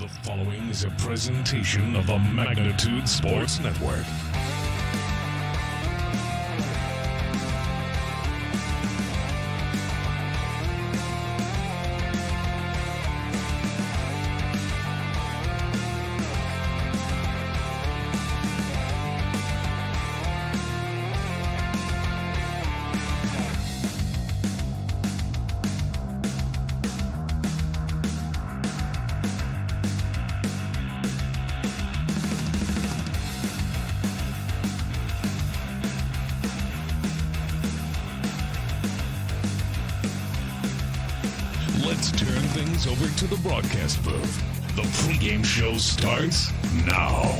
The following is a presentation of the Magnitude Sports Network. Let's turn things over to the broadcast booth. The pregame show starts now.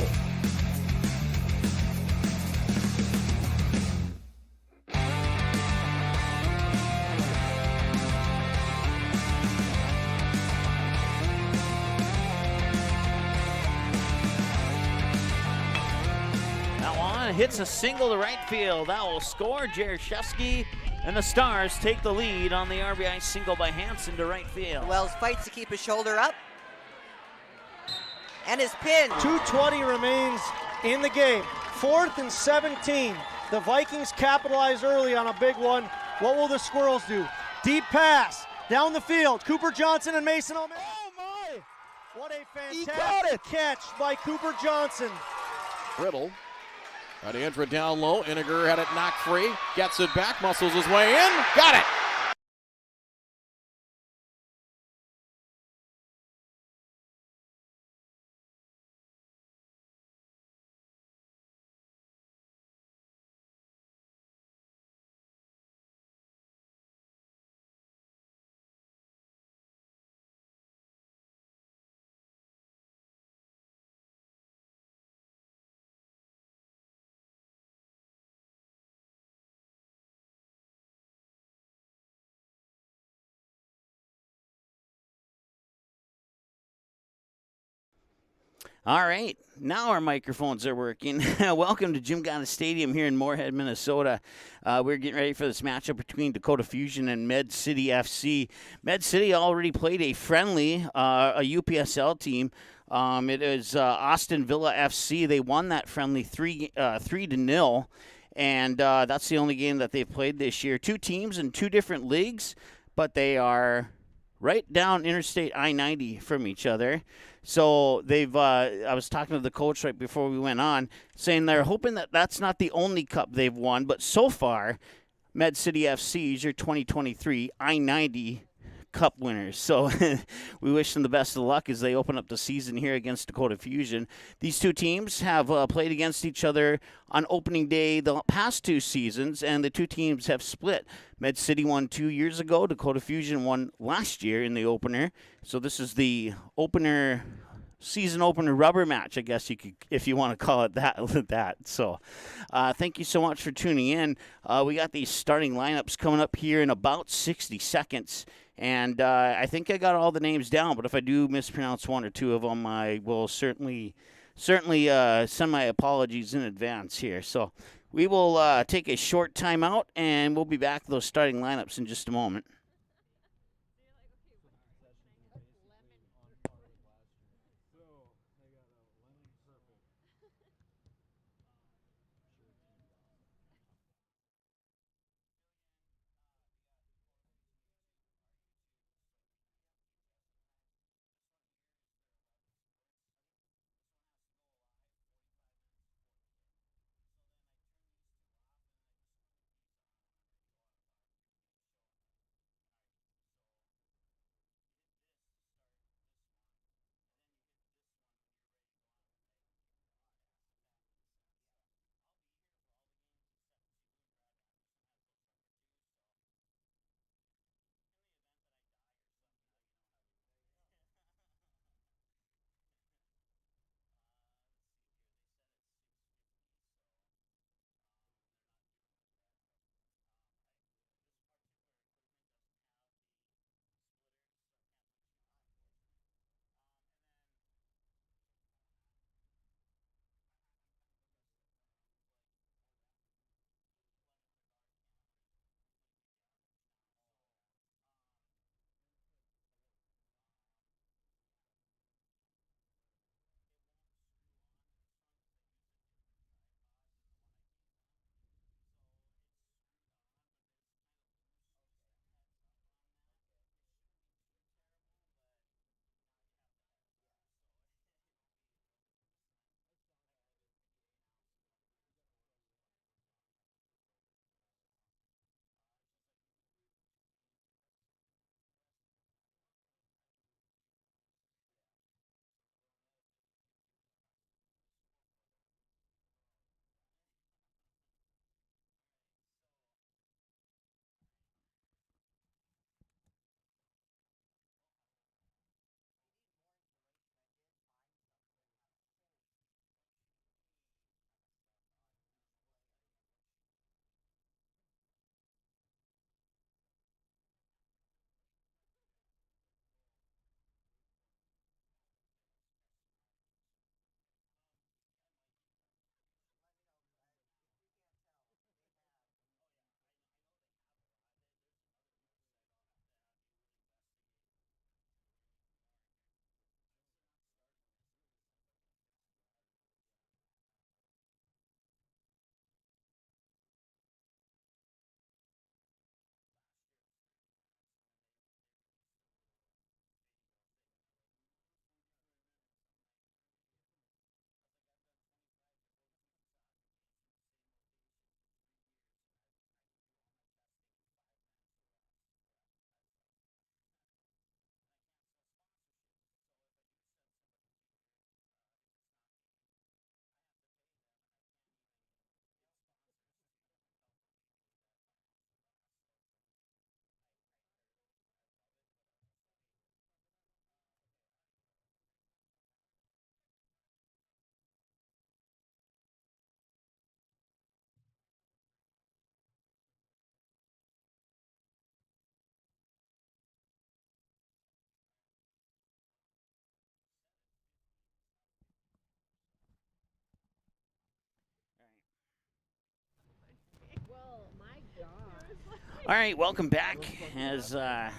That one hits a single to right field. That will score. Jaroszewski and the Stars take the lead on the RBI single by Hansen to right field. Wells fights to keep his shoulder up. And is pinned. 2:20 remains in the game. 4th and 17. The Vikings capitalize early on a big one. What will the Squirrels do? Deep pass down the field. Cooper Johnson and Mason O'Malley. Oh my! What a fantastic catch by Cooper Johnson. Riddle. Try to enter it down low. Iniger had it knocked free. Gets it back. Muscles his way in. Got it. All right, now our microphones are working. Welcome to Jim Gana Stadium here in Moorhead, Minnesota. We're getting ready for this matchup between Dakota Fusion and Med City FC. Med City already played a friendly, a UPSL team. It is Austin Villa FC. They won that friendly 3-0, and that's the only game that they've played this year. Two teams in two different leagues, but they are right down Interstate I-90 from each other. So they've. I was talking to the coach right before we went on, saying they're hoping that that's not the only cup they've won. But so far, Med City FC is your 2023 I-90 Cup winners. So we wish them the best of luck as they open up the season here against Dakota Fusion. These two teams have played against each other on opening day the past two seasons, and the two teams have split. Med City won 2 years ago. Dakota Fusion won last year in the opener. So this is the opener, season opener rubber match, I guess you could, if you want to call it that. So thank you so much for tuning in. We got these starting lineups coming up here in about 60 seconds. And I think I got all the names down, but if I do mispronounce one or two of them, I will certainly send my apologies in advance here. So we will take a short timeout, and we'll be back with those starting lineups in just a moment. All right, welcome back. As I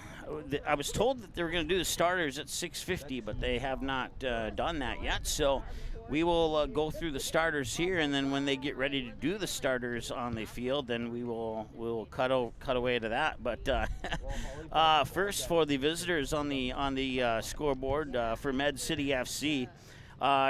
was told that they were going to do the starters at 6:50, but they have not done that yet. So we will go through the starters here, and then when they get ready to do the starters on the field, then we'll cut away to that. But first, for the visitors on the scoreboard for Med City FC.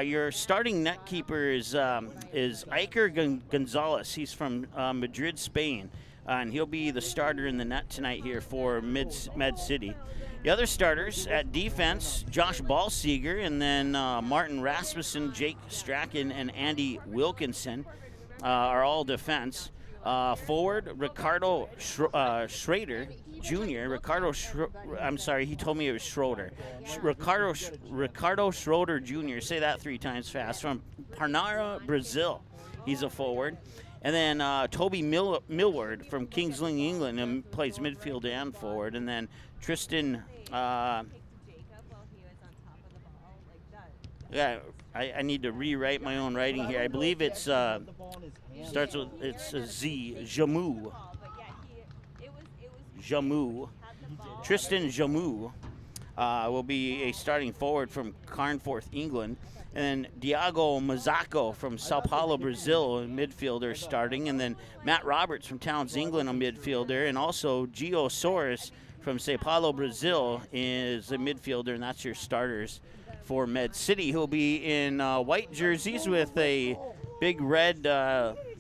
Your starting net keeper is Iker Gonzalez. He's from Madrid, Spain. And he'll be the starter in the net tonight here for Med City. The other starters at defense, Josh Ballseeger, and then Martin Rasmussen, Jake Strachan, and Andy Wilkinson are all defense. Forward, Ricardo Schrader Jr. I'm sorry, he told me it was Schroeder. Ricardo Schroeder Jr. Say that 3 times fast. From Parnara, Brazil. He's a forward. And then Toby Millward from Kingsland, England, and plays midfield and forward. And then Tristan. I need to rewrite my own writing here. I believe it's starts with a Z. Jamu. Tristan Jamu will be a starting forward from Carnforth, England. And then Diago Mazzaco from Sao Paulo, Brazil, a midfielder starting. And then Matt Roberts from Towns, England, a midfielder. And also Gio Soares from Sao Paulo, Brazil is a midfielder. And that's your starters for Med City, who'll be in white jerseys with a big red,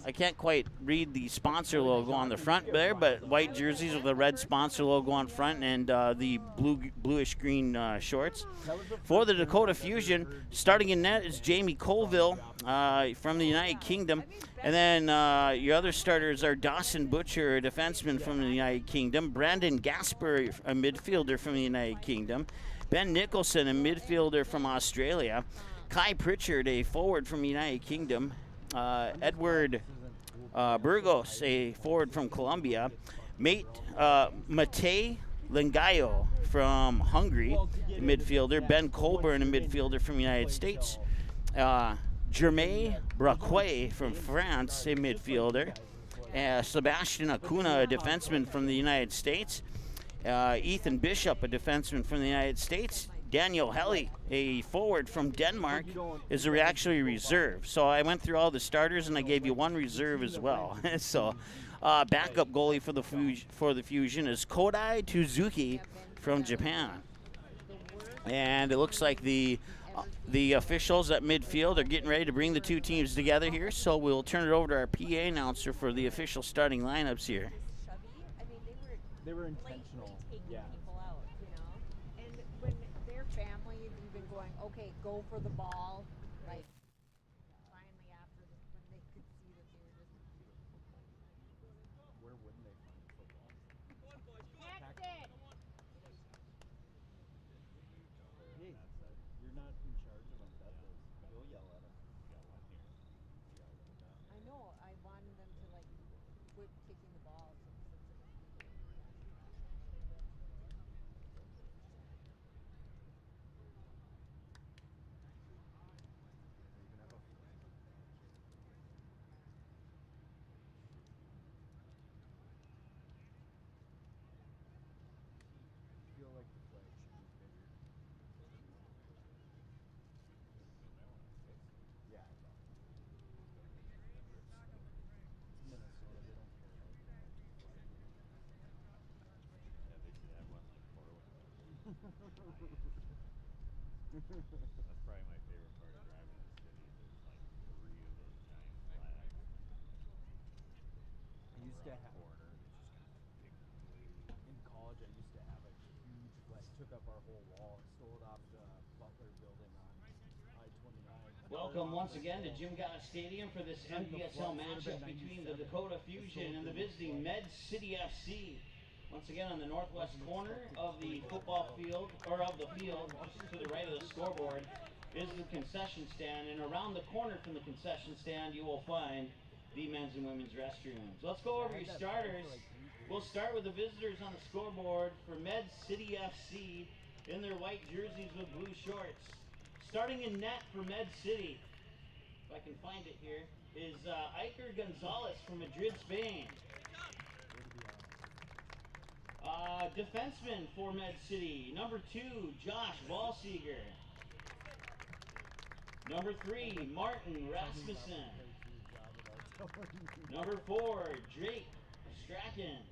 I can't quite read the sponsor logo on the front there, but white jerseys with a red sponsor logo on front and the bluish-green shorts. For the Dakota Fusion, starting in net is Jamie Colville from the United Kingdom. And then your other starters are Dawson Butcher, a defenseman from the United Kingdom, Brandon Gasper, a midfielder from the United Kingdom, Ben Nicholson, a midfielder from Australia, Kai Pritchard, a forward from the United Kingdom, Edward Burgos, a forward from Colombia, Matej Lengayo from Hungary, a midfielder, Ben Colburn, a midfielder from the United States, Germain Braquet from France, a midfielder, Sebastian Acuna, a defenseman from the United States, Ethan Bishop, a defenseman from the United States, Daniel Helly, a forward from Denmark, is actually a reserve. So I went through all the starters and I gave you one reserve as well. So backup goalie for the Fusion is Kodai Tuzuki from Japan. And it looks like the officials at midfield are getting ready to bring the two teams together here. So we'll turn it over to our PA announcer for the official starting lineups here. They were intentional. Yeah. Family has been going, okay, go for the ball. Like, finally after this, when they could see that they were just. Where wouldn't they find football? Next it! Hey, you're not in charge of them. You'll yell at them. I know, I wanted them to, like, quit kicking the ball. That's probably my favorite part of driving in the city. There's like 3 of those giant flags. I used to have Corner, in college. I used to have a huge flag. Took up our whole wall. Stole it off the Butler building on I-29. Welcome once again to Jim Gata Stadium for this NPSL matchup between the Dakota Fusion and the visiting Med City FC. Once again on the northwest corner of the football field, or of the field, just to the right of the scoreboard, is the concession stand. And around the corner from the concession stand, you will find the men's and women's restrooms. Let's go over your starters. We'll start with the visitors on the scoreboard for Med City FC in their white jerseys with blue shorts. Starting in net for Med City, if I can find it here, is Iker Gonzalez from Madrid, Spain. Defenseman for Med City, number 2, Josh Valseeger. Number 3, Martin Rasmussen. Number 4, Drake Strachan.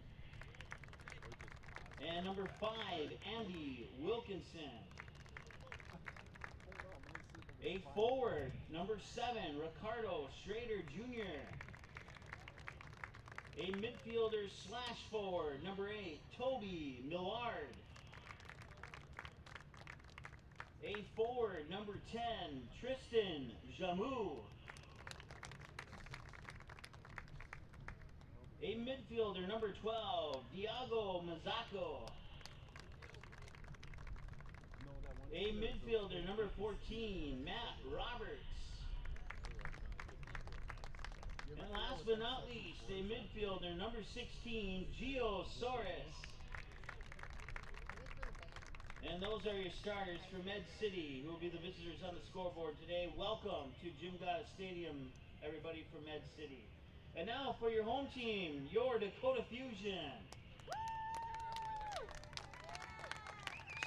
And number 5, Andy Wilkinson. A forward, number 7, Ricardo Schrader Jr. A midfielder slash forward, number 8, Toby Millard. A forward, number 10, Tristan Jamou. A midfielder, number 12, Diago Mazzaco. A midfielder, number 14, Matt Roberts. And last but not least, a midfielder, number 16, Gio Soros. And those are your starters for Med City, who will be the visitors on the scoreboard today. Welcome to Jim Gotta Stadium, everybody from Med City. And now for your home team, your Dakota Fusion.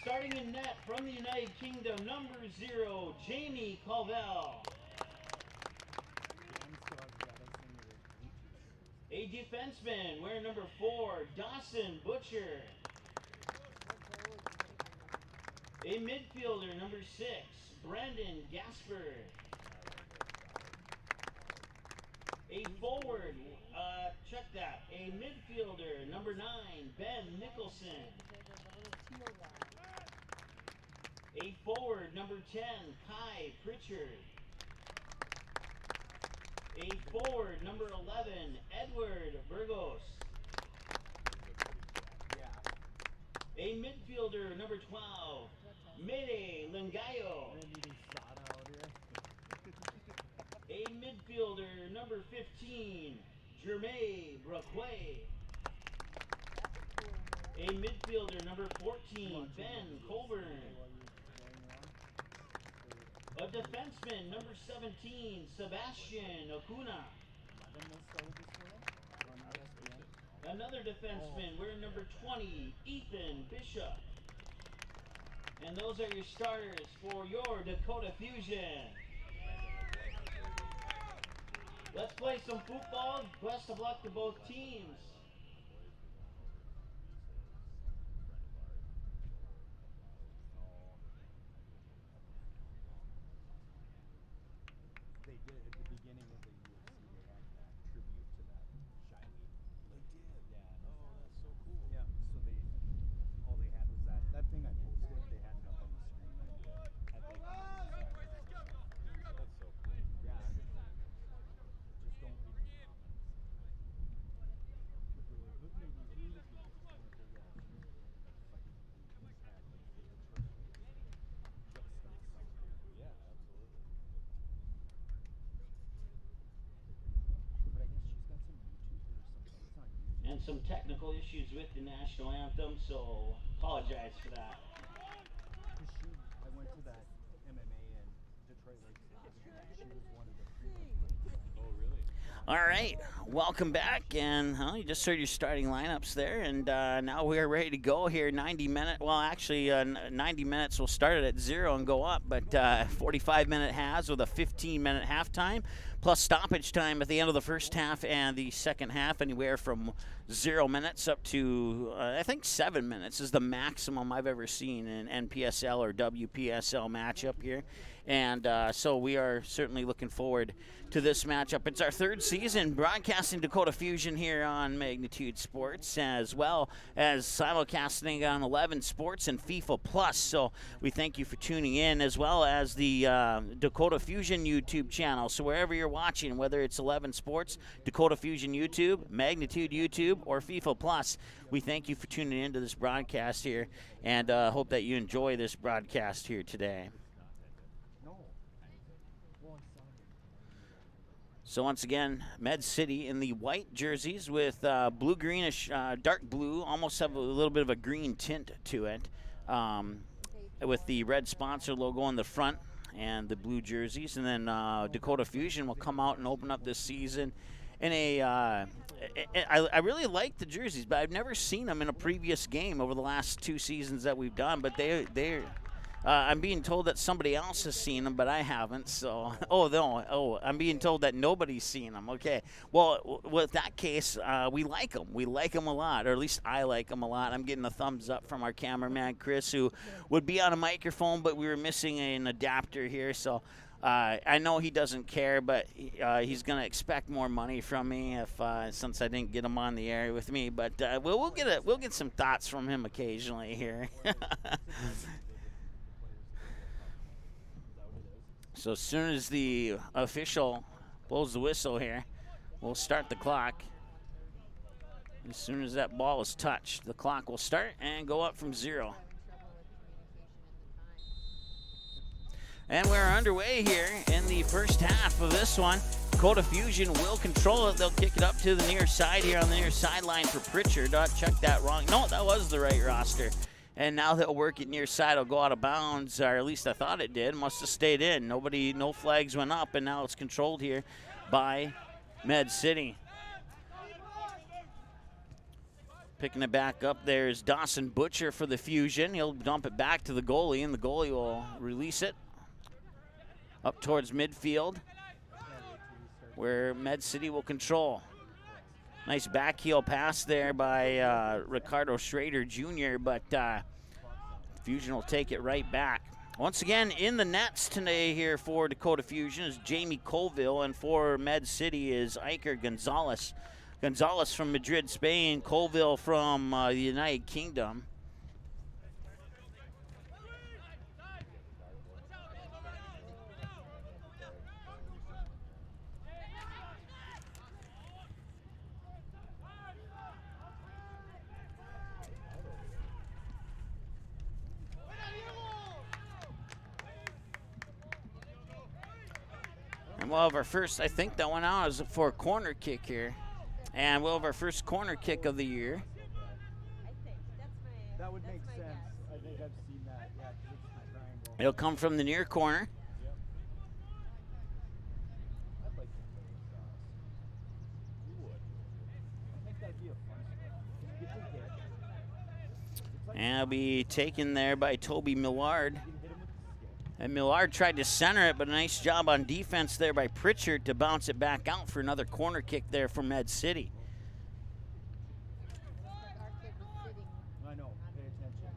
Starting in net from the United Kingdom, number 0, Jamie Colville. A defenseman wearing number 4, Dawson Butcher. A midfielder, number 6, Brandon Gasper. A forward, check that, a midfielder, number 9, Ben Nicholson. A forward, number 10, Kai Pritchard. A forward, number 11, Edward Burgos. A midfielder, number 12, Mede Lingayo. A midfielder, number 15, Jermaine Braquet. A midfielder, number 14, Ben Colburn. A defenseman, number 17, Sebastian Acuna. Another defenseman, wearing number 20, Ethan Bishop. And those are your starters for your Dakota Fusion. Let's play some football. Best of luck to both teams. They did at the beginning of the UFC. They had that tribute to that shiny. They did. Yeah. Oh, that's so cool. Yeah. So all they had was that thing I posted. They had it up on the screen. That's so cool. Yeah. Just don't read the comments. But they're like, look at me, look at me. Yeah, absolutely. But I guess she's got some YouTube or something. It's on YouTube. And some technical issues with the national anthem, so apologize for that. I went to that MMA in Detroit Lake City. She was one of the three. Oh, really? All right, welcome back, and you just heard your starting lineups there, and now we're ready to go here. 90 minutes. Well, actually, 90 minutes. We'll start it at 0 and go up, but 45-minute halves with a 15-minute halftime, plus stoppage time at the end of the first half and the second half, anywhere from 0 minutes up to I think 7 minutes is the maximum I've ever seen in NPSL or WPSL matchup here. And so we are certainly looking forward to this matchup. It's our third season broadcasting Dakota Fusion here on Magnitude Sports, as well as simulcasting on 11 Sports and FIFA Plus. So we thank you for tuning in, as well as the Dakota Fusion YouTube channel. So wherever you're watching, whether it's 11 Sports, Dakota Fusion YouTube, Magnitude YouTube, or FIFA Plus, we thank you for tuning into this broadcast here, and hope that you enjoy this broadcast here today. So once again, Med City in the white jerseys with blue-greenish, dark blue, almost have a little bit of a green tint to it, with the red sponsor logo on the front and the blue jerseys. And then Dakota Fusion will come out and open up this season in a. I really like the jerseys, but I've never seen them in a previous game over the last 2 seasons that we've done. But they're. I'm being told that somebody else has seen them, but I haven't. So, oh no, I'm being told that nobody's seen them. Okay, well, with that case, we like them. We like them a lot, or at least I like them a lot. I'm getting a thumbs up from our cameraman Chris, who would be on a microphone, but we were missing an adapter here. So, I know he doesn't care, but he's gonna expect more money from me if since I didn't get him on the air with me. But we'll get some thoughts from him occasionally here. So as soon as the official blows the whistle here, we'll start the clock. As soon as that ball is touched, the clock will start and go up from 0. And we're underway here in the first half of this one. Dakota Fusion will control it. They'll kick it up to the near side here on the near sideline for Pritchard. Check that wrong. No, that was the right roster. And now they'll work it near side. It'll go out of bounds, or at least I thought it did. Must have stayed in. No flags went up, and now it's controlled here by Med City. Picking it back up there is Dawson Butcher for the Fusion. He'll dump it back to the goalie, and the goalie will release it up towards midfield, where Med City will control. Nice backheel pass there by Ricardo Schrader Jr., but Fusion will take it right back. Once again, in the nets today here for Dakota Fusion is Jamie Colville, and for Med City is Iker Gonzalez. Gonzalez from Madrid, Spain, Colville from the United Kingdom. And we'll have our first, I think that went out as for a corner kick here. And we'll have our first corner kick of the year. That would make sense. I think I've seen that. Yeah, 'cause it's the triangle. It'll come from the near corner. Yep. I'd like to play with sauce. You would. I think that'd be a fun one. Get the hit. It's like And it'll be taken there by Toby Millard. you can hit him with the stick. And Millard tried to center it, but a nice job on defense there by Pritchard to bounce it back out for another corner kick there for Med City. Our kid was sitting. I know. Pay attention.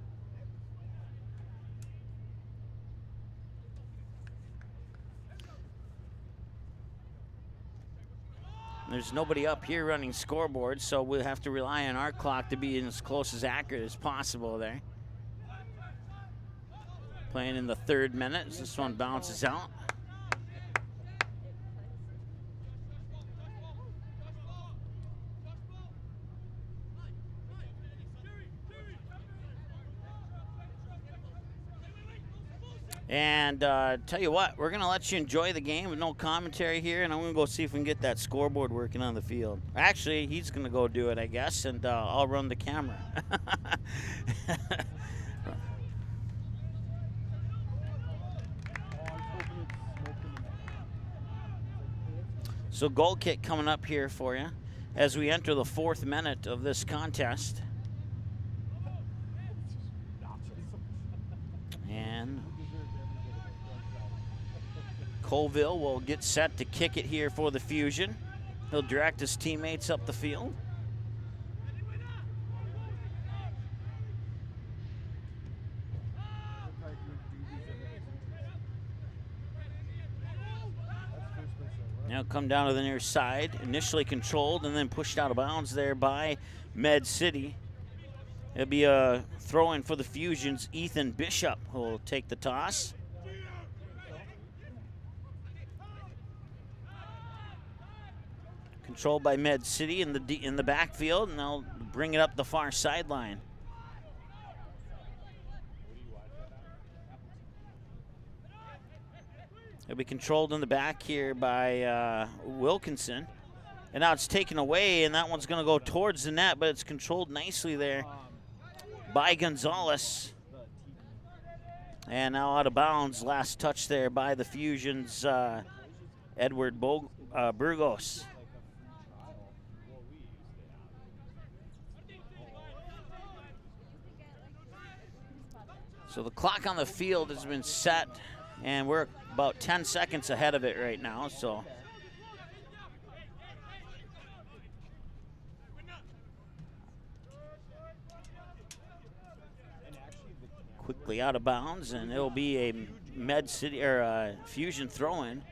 There's nobody up here running scoreboard, so we'll have to rely on our clock to be as close as accurate as possible there. Playing in the 3rd minute as this one bounces out. And tell you what, we're going to let you enjoy the game with no commentary here, and I'm going to go see if we can get that scoreboard working on the field. Actually, he's going to go do it, I guess, and I'll run the camera. So goal kick coming up here for you as we enter the 4th minute of this contest. And Colville will get set to kick it here for the Fusion. He'll direct his teammates up the field. Now come down to the near side, initially controlled and then pushed out of bounds there by Med City. It'll be a throw-in for the Fusion's Ethan Bishop, who will take the toss. Controlled by Med City in the backfield, and they'll bring it up the far sideline. It'll be controlled in the back here by Wilkinson. And now it's taken away, and that one's going to go towards the net, but it's controlled nicely there by Gonzalez. And now out of bounds, last touch there by the Fusion's Edward Burgos. So the clock on the field has been set, and we're about 10 seconds ahead of it right now. So quickly out of bounds, and it'll be a Med City or a Fusion throw-in.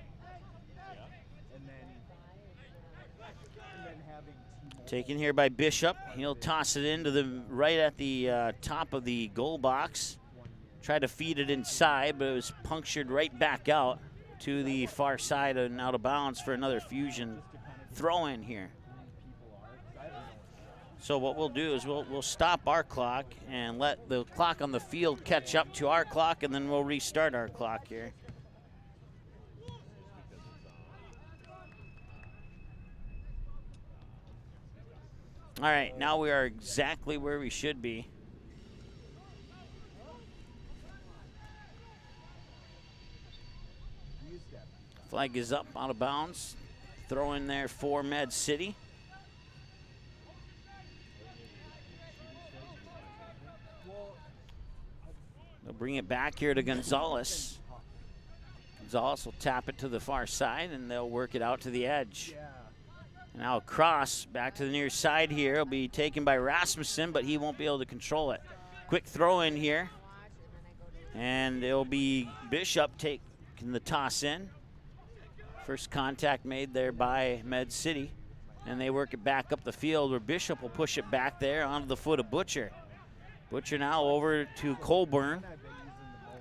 Taken here by Bishop. He'll toss it into the right at the top of the goal box. Tried to feed it inside, but it was punctured right back out to the far side and out of bounds for another Fusion throw-in here. So what we'll do is we'll stop our clock and let the clock on the field catch up to our clock, and then we'll restart our clock here. All right, now we are exactly where we should be. Flag is up, out of bounds. Throw in there for Med City. They'll bring it back here to Gonzalez. Gonzalez will tap it to the far side, and they'll work it out to the edge. And now cross back to the near side here. It'll be taken by Rasmussen, but he won't be able to control it. Quick throw in here. And it'll be Bishop taking the toss in. First contact made there by Med City. And they work it back up the field where Bishop will push it back there onto the foot of Butcher. Butcher now over to Colburn.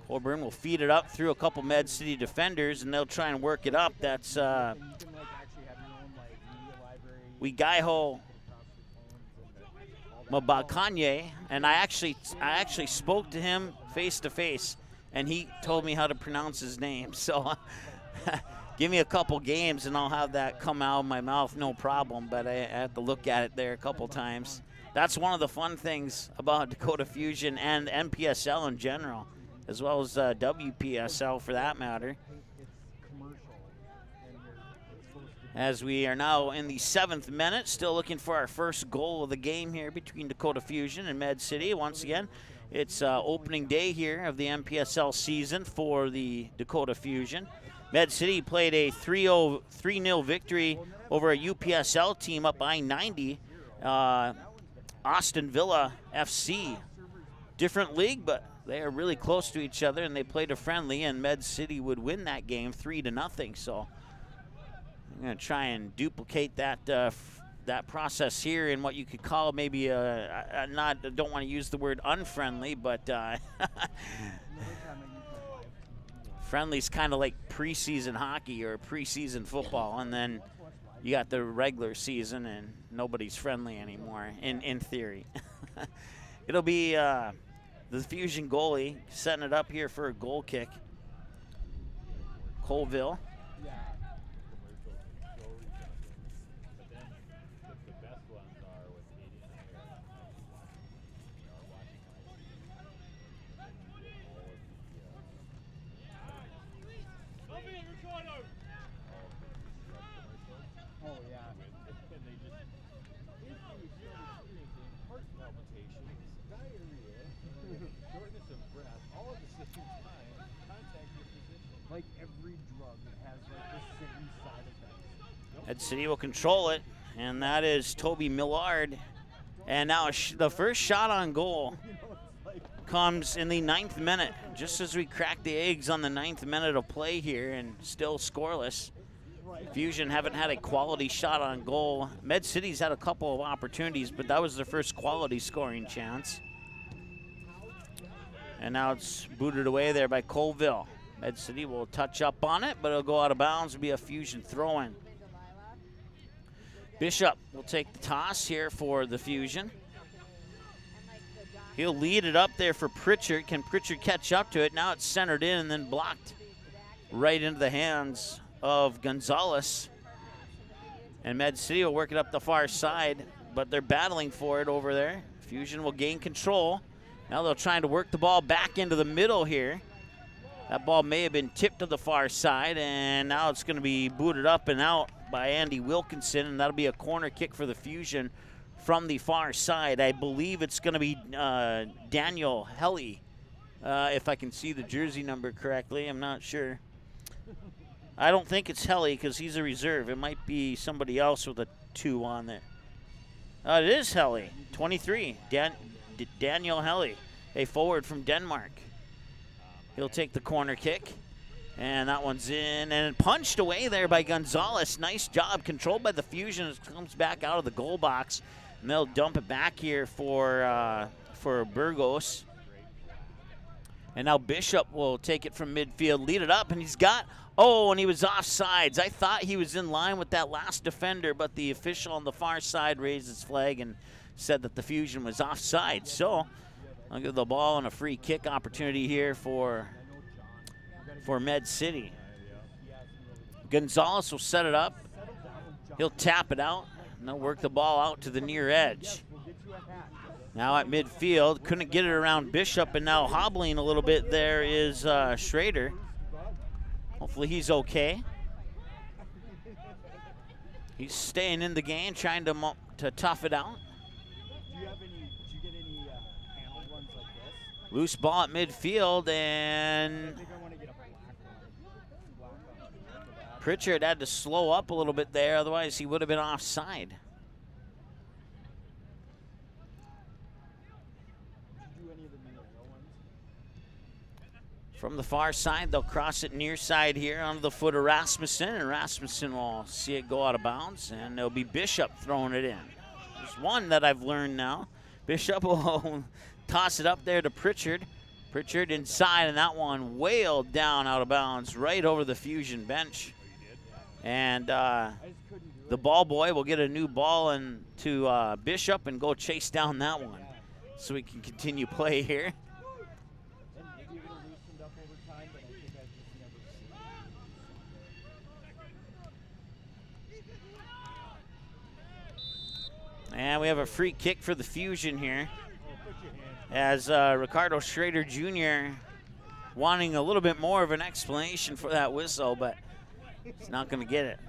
Colburn will feed it up through a couple Med City defenders, and they'll try and work it up. That's Wigaiho Mabakanye, and I actually spoke to him face to face, and he told me how to pronounce his name. So give me a couple games, and I'll have that come out of my mouth, no problem. But I have to look at it there a couple times. That's one of the fun things about Dakota Fusion and NPSL in general, as well as WPSL for that matter. As we are now in the 7th minute, still looking for our first goal of the game here between Dakota Fusion and Med City. Once again, it's opening day here of the NPSL season for the Dakota Fusion. Med City played a 3-0 victory over a UPSL team up I-90, Austin Villa FC. Different league, but they are really close to each other, and they played a friendly, and Med City would win that game 3-0. So I'm going to try and duplicate that that process here in what you could call maybe don't want to use the word unfriendly, but friendly's kind of like preseason hockey or preseason football, and then you got the regular season and nobody's friendly anymore in theory. It'll be the Fusion goalie setting it up here for a goal kick. Colville. Like every drug, it has like the same side effects. Med City will control it, and that is Toby Millard. And now the first shot on goal comes in the 9th minute, just as we crack the eggs on the 9th minute of play here, and still scoreless. Fusion haven't had a quality shot on goal. Med City's had a couple of opportunities, but that was their first quality scoring chance. And now it's booted away there by Colville. Med City will touch up on it, but it'll go out of bounds. It'll be a Fusion throw-in. Bishop will take the toss here for the Fusion. He'll lead it up there for Pritchard. Can Pritchard catch up to it? Now it's centered in and then blocked right into the hands of Gonzalez. And Med City will work it up the far side, but they're battling for it over there. Fusion will gain control. Now they're trying to work the ball back into the middle here. That ball may have been tipped to the far side, and now it's going to be booted up and out by Andy Wilkinson, and that'll be a corner kick for the Fusion from the far side. I believe it's going to be Daniel Helly If I can see the jersey number correctly, I'm not sure. I don't think it's Helly because he's a reserve. It might be somebody else with a 2 on there. It is Helly, 23, Daniel Helly, a forward from Denmark. He'll take the corner kick, and that one's in and punched away there by Gonzalez. Nice job, controlled by the Fusion. It comes back out of the goal box, and they'll dump it back here for Burgos. And now Bishop will take it from midfield, lead it up, and he's got, and he was offsides. I thought he was in line with that last defender, but the official on the far side raised his flag and said that the Fusion was offside. So I'll give the ball and a free kick opportunity here for Med City. Gonzalez will set it up. He'll tap it out, and they'll work the ball out to the near edge. Now at midfield, couldn't get it around Bishop, and now hobbling a little bit there is Schrader. Hopefully he's okay. He's staying in the game, trying to tough it out. Do you get any handled runs like this? Loose ball at midfield, I and think I want to get a black on. Pritchard had to slow up a little bit there, otherwise he would have been offside. From the far side, they'll cross it near side here onto the foot of Rasmussen, and Rasmussen will see it go out of bounds, and there'll be Bishop throwing it in. There's one that I've learned now. Bishop will toss it up there to Pritchard. Pritchard inside, and that one wailed down out of bounds right over the Fusion bench. And the ball boy will get a new ball into Bishop and go chase down that one so we can continue play here. And we have a free kick for the Fusion here, as Ricardo Schrader Jr. wanting a little bit more of an explanation for that whistle, but he's not going to get it,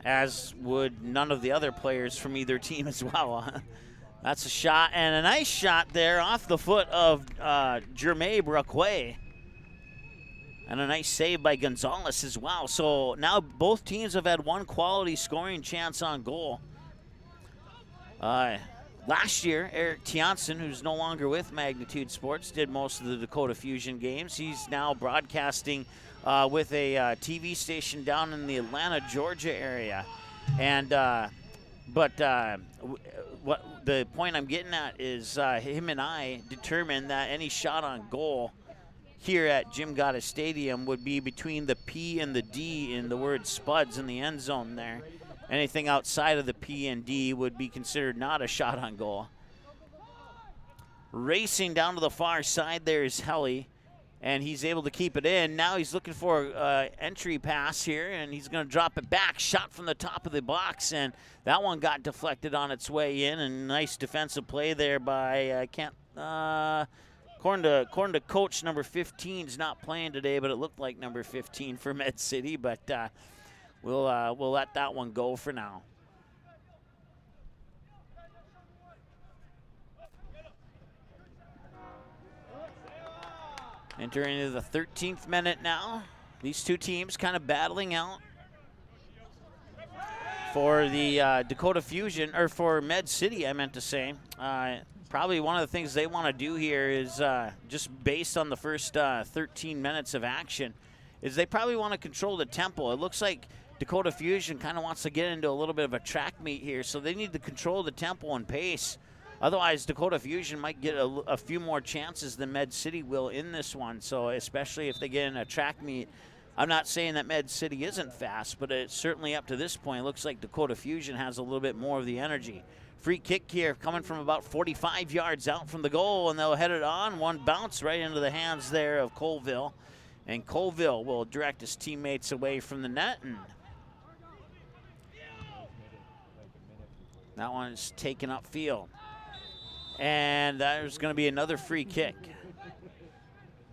as would none of the other players from either team as well. That's a shot, and a nice shot there off the foot of Jermaine Braquet. And a nice save by Gonzalez as well. So now both teams have had one quality scoring chance on goal. Last year, Eric Tiansen, who's no longer with Magnitude Sports, did most of the Dakota Fusion games. He's now broadcasting with a TV station down in the Atlanta, Georgia area. And what the point I'm getting at is him and I determined that any shot on goal here at Jim Gatta Stadium would be between the P and the D in the word Spuds in the end zone there. Anything outside of the P and D would be considered not a shot on goal. Racing down to the far side there is Helly, and he's able to keep it in. Now he's looking for an entry pass here, and he's going to drop it back. Shot from the top of the box, and that one got deflected on its way in. And nice defensive play there by, according to coach, number 15 is not playing today, but it looked like number 15 for Med City, but we'll let that one go for now. Entering into the 13th minute now. These two teams kind of battling out for the Dakota Fusion, or for Med City, I meant to say. Probably one of the things they want to do here is, just based on the first 13 minutes of action, is they probably want to control the tempo. It looks like Dakota Fusion kind of wants to get into a little bit of a track meet here, so they need to control the tempo and pace. Otherwise, Dakota Fusion might get a few more chances than Med City will in this one, so especially if they get in a track meet. I'm not saying that Med City isn't fast, but it's certainly up to this point. It looks like Dakota Fusion has a little bit more of the energy. Free kick here coming from about 45 yards out from the goal, and they'll head it on. One bounce right into the hands there of Colville, and Colville will direct his teammates away from the net, and that one is taken upfield. And there's going to be another free kick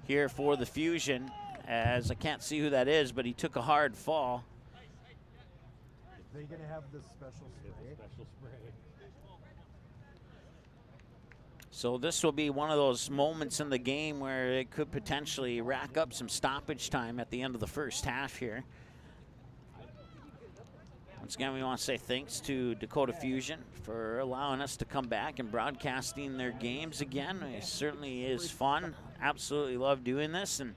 here for the Fusion, as I can't see who that is, but he took a hard fall. Are they going to have this special spray? So this will be one of those moments in the game where it could potentially rack up some stoppage time at the end of the first half here. Once again, we want to say thanks to Dakota Fusion for allowing us to come back and broadcasting their games again. It certainly is fun. Absolutely love doing this. And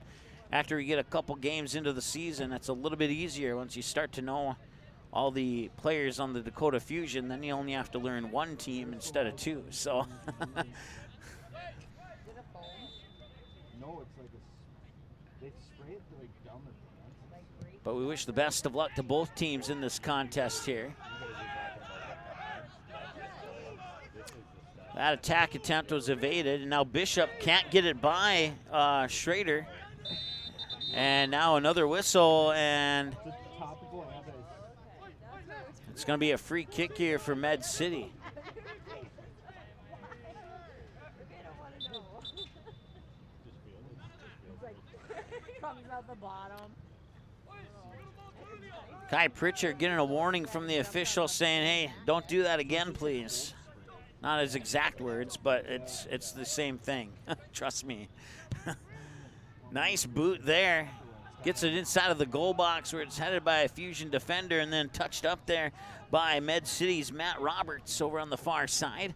after we get a couple games into the season, it's a little bit easier once you start to know all the players on the Dakota Fusion. Then you only have to learn one team instead of two. So No, it's like they spray it like down the fence. but we wish the best of luck to both teams in this contest here. That attack attempt was evaded, and now Bishop can't get it by Schrader. And now another whistle, and it's going to be a free kick here for Med City. Comes out the bottom. Kai Pritchard getting a warning from the official saying, hey, don't do that again, please. Not his exact words, but it's the same thing. Trust me. Nice boot there. Gets it inside of the goal box where it's headed by a Fusion defender and then touched up there by Med City's Matt Roberts over on the far side.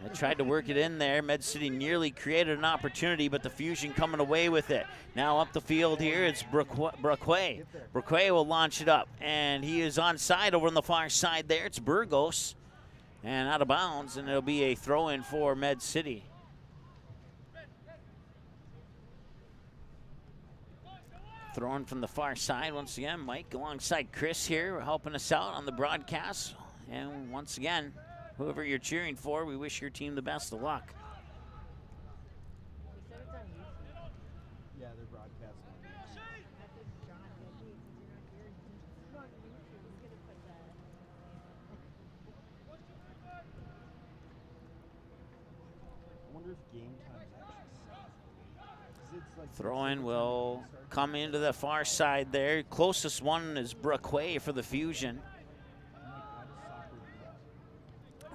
They tried to work it in there. Med City nearly created an opportunity, but the Fusion coming away with it. Now up the field here, it's Braquet. Braquet will launch it up, and he is onside over on the far side there. It's Burgos, and out of bounds, and it'll be a throw-in for Med City. Thrown from the far side once again. Mike alongside Chris here helping us out on the broadcast. And once again, whoever you're cheering for, we wish your team the best of luck. Yeah, they're broadcasting. I wonder if game time's actually set. Throw-in will come into the far side there. Closest one is Braquet for the Fusion.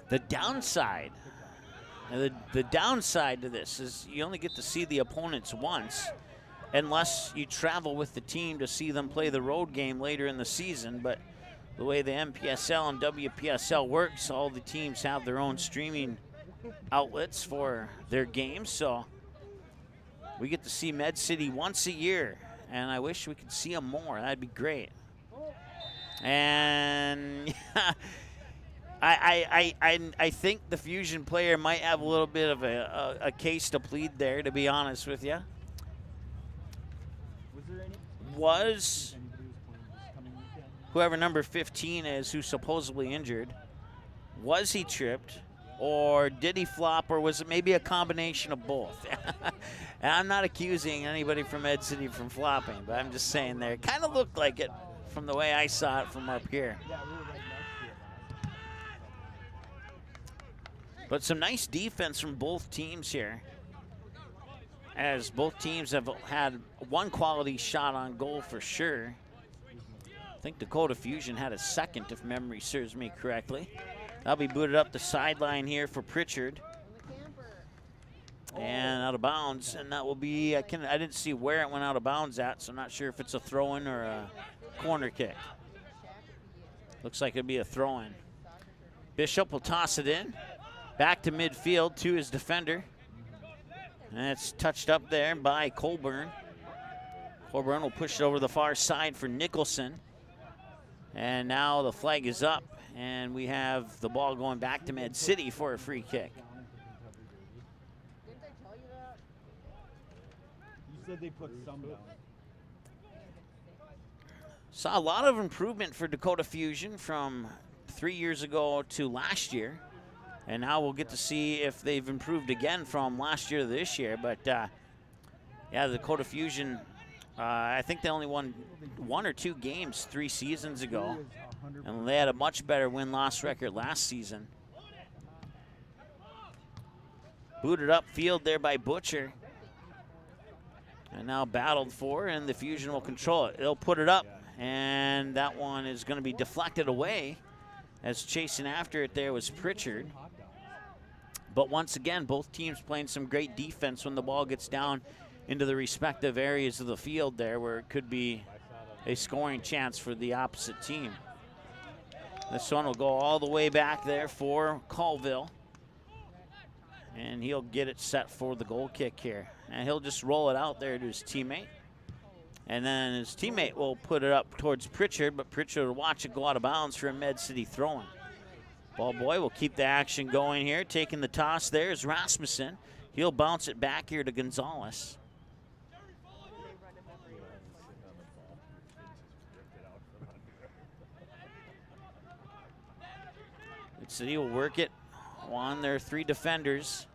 The downside, the downside to this is you only get to see the opponents once unless you travel with the team to see them play the road game later in the season. But the way the NPSL and WPSL works, all the teams have their own streaming outlets for their games. So we get to see Med City once a year, and I wish we could see them more. That'd be great. And I think the Fusion player might have a little bit of a case to plead there, to be honest with you. Was whoever number 15 is, who's supposedly injured, was he tripped, or did he flop, or was it maybe a combination of both? And I'm not accusing anybody from Ed City from flopping, but I'm just saying there. It kind of looked like it from the way I saw it from up here. But some nice defense from both teams here, as both teams have had one quality shot on goal for sure. I think Dakota Fusion had a second, if memory serves me correctly. That'll be booted up the sideline here for Pritchard. And out of bounds, and that will be, I didn't see where it went out of bounds at, so I'm not sure if it's a throw-in or a corner kick. Looks like it'd be a throw-in. Bishop will toss it in. Back to midfield to his defender. And it's touched up there by Colburn. Colburn will push it over the far side for Nicholson. And now the flag is up, and we have the ball going back to Med City for a free kick. You said they put some down. Saw a lot of improvement for Dakota Fusion from 3 years ago to last year. And now we'll get to see if they've improved again from last year to this year. But, yeah, the Dakota Fusion, I think they only won 1 or 2 games 3 seasons ago. And they had a much better win-loss record last season. Booted up field there by Butcher. And now battled for, and the Fusion will control it. They'll put it up, and that one is going to be deflected away, as chasing after it there was Pritchard. But once again, both teams playing some great defense when the ball gets down into the respective areas of the field there where it could be a scoring chance for the opposite team. This one will go all the way back there for Colville. And he'll get it set for the goal kick here. And he'll just roll it out there to his teammate. And then his teammate will put it up towards Pritchard, but Pritchard will watch it go out of bounds for a Med City throw-in. Ball boy will keep the action going here. Taking the toss there is Rasmussen. He'll bounce it back here to Gonzalez. Med City will work it on their 3 defenders.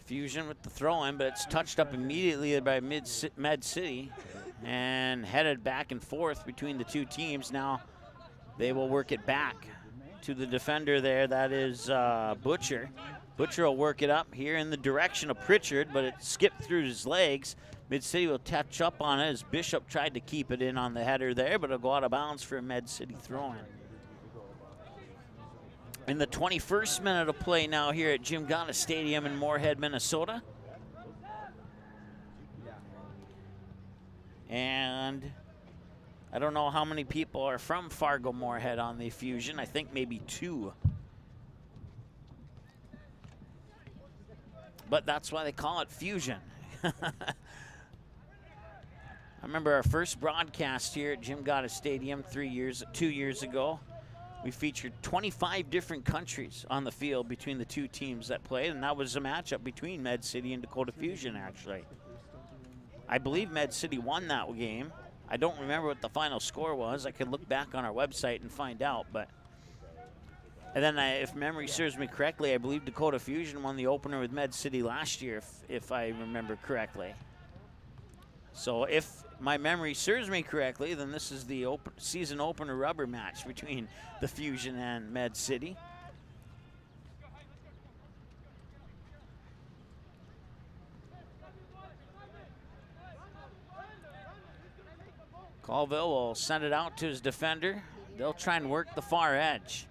Fusion with the throw-in, but it's touched up immediately by Med City and headed back and forth between the two teams. Now they will work it back to the defender there. That is Butcher. Butcher will work it up here in the direction of Pritchard, but it skipped through his legs. Mid City will touch up on it as Bishop tried to keep it in on the header there, but it'll go out of bounds for a Med City throw-in. In the 21st minute of play now here at Jim Gana Stadium in Moorhead, Minnesota. And I don't know how many people are from Fargo-Moorhead on the Fusion. I think maybe 2. But that's why they call it Fusion. I remember our first broadcast here at Jim Gana Stadium 2 years ago. We featured 25 different countries on the field between the two teams that played, and that was a matchup between Med City and Dakota Fusion, actually. I believe Med City won that game. I don't remember what the final score was. I could look back on our website and find out, but... And then, if memory serves me correctly, I believe Dakota Fusion won the opener with Med City last year, if I remember correctly. So if my memory serves me correctly, then this is the season opener rubber match between the Fusion and Med City. Colville will send it out to his defender. They'll try and work the far edge.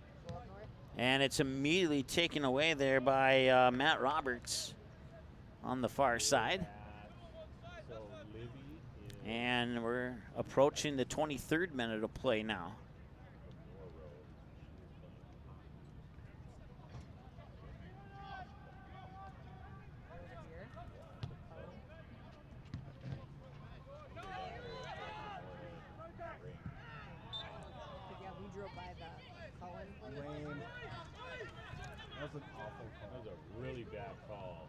And it's immediately taken away there by Matt Roberts on the far side. And we're approaching the 23rd minute of play now. Yeah, we drove by the Cullen place. Lame. That was an awful call. That was a really bad call.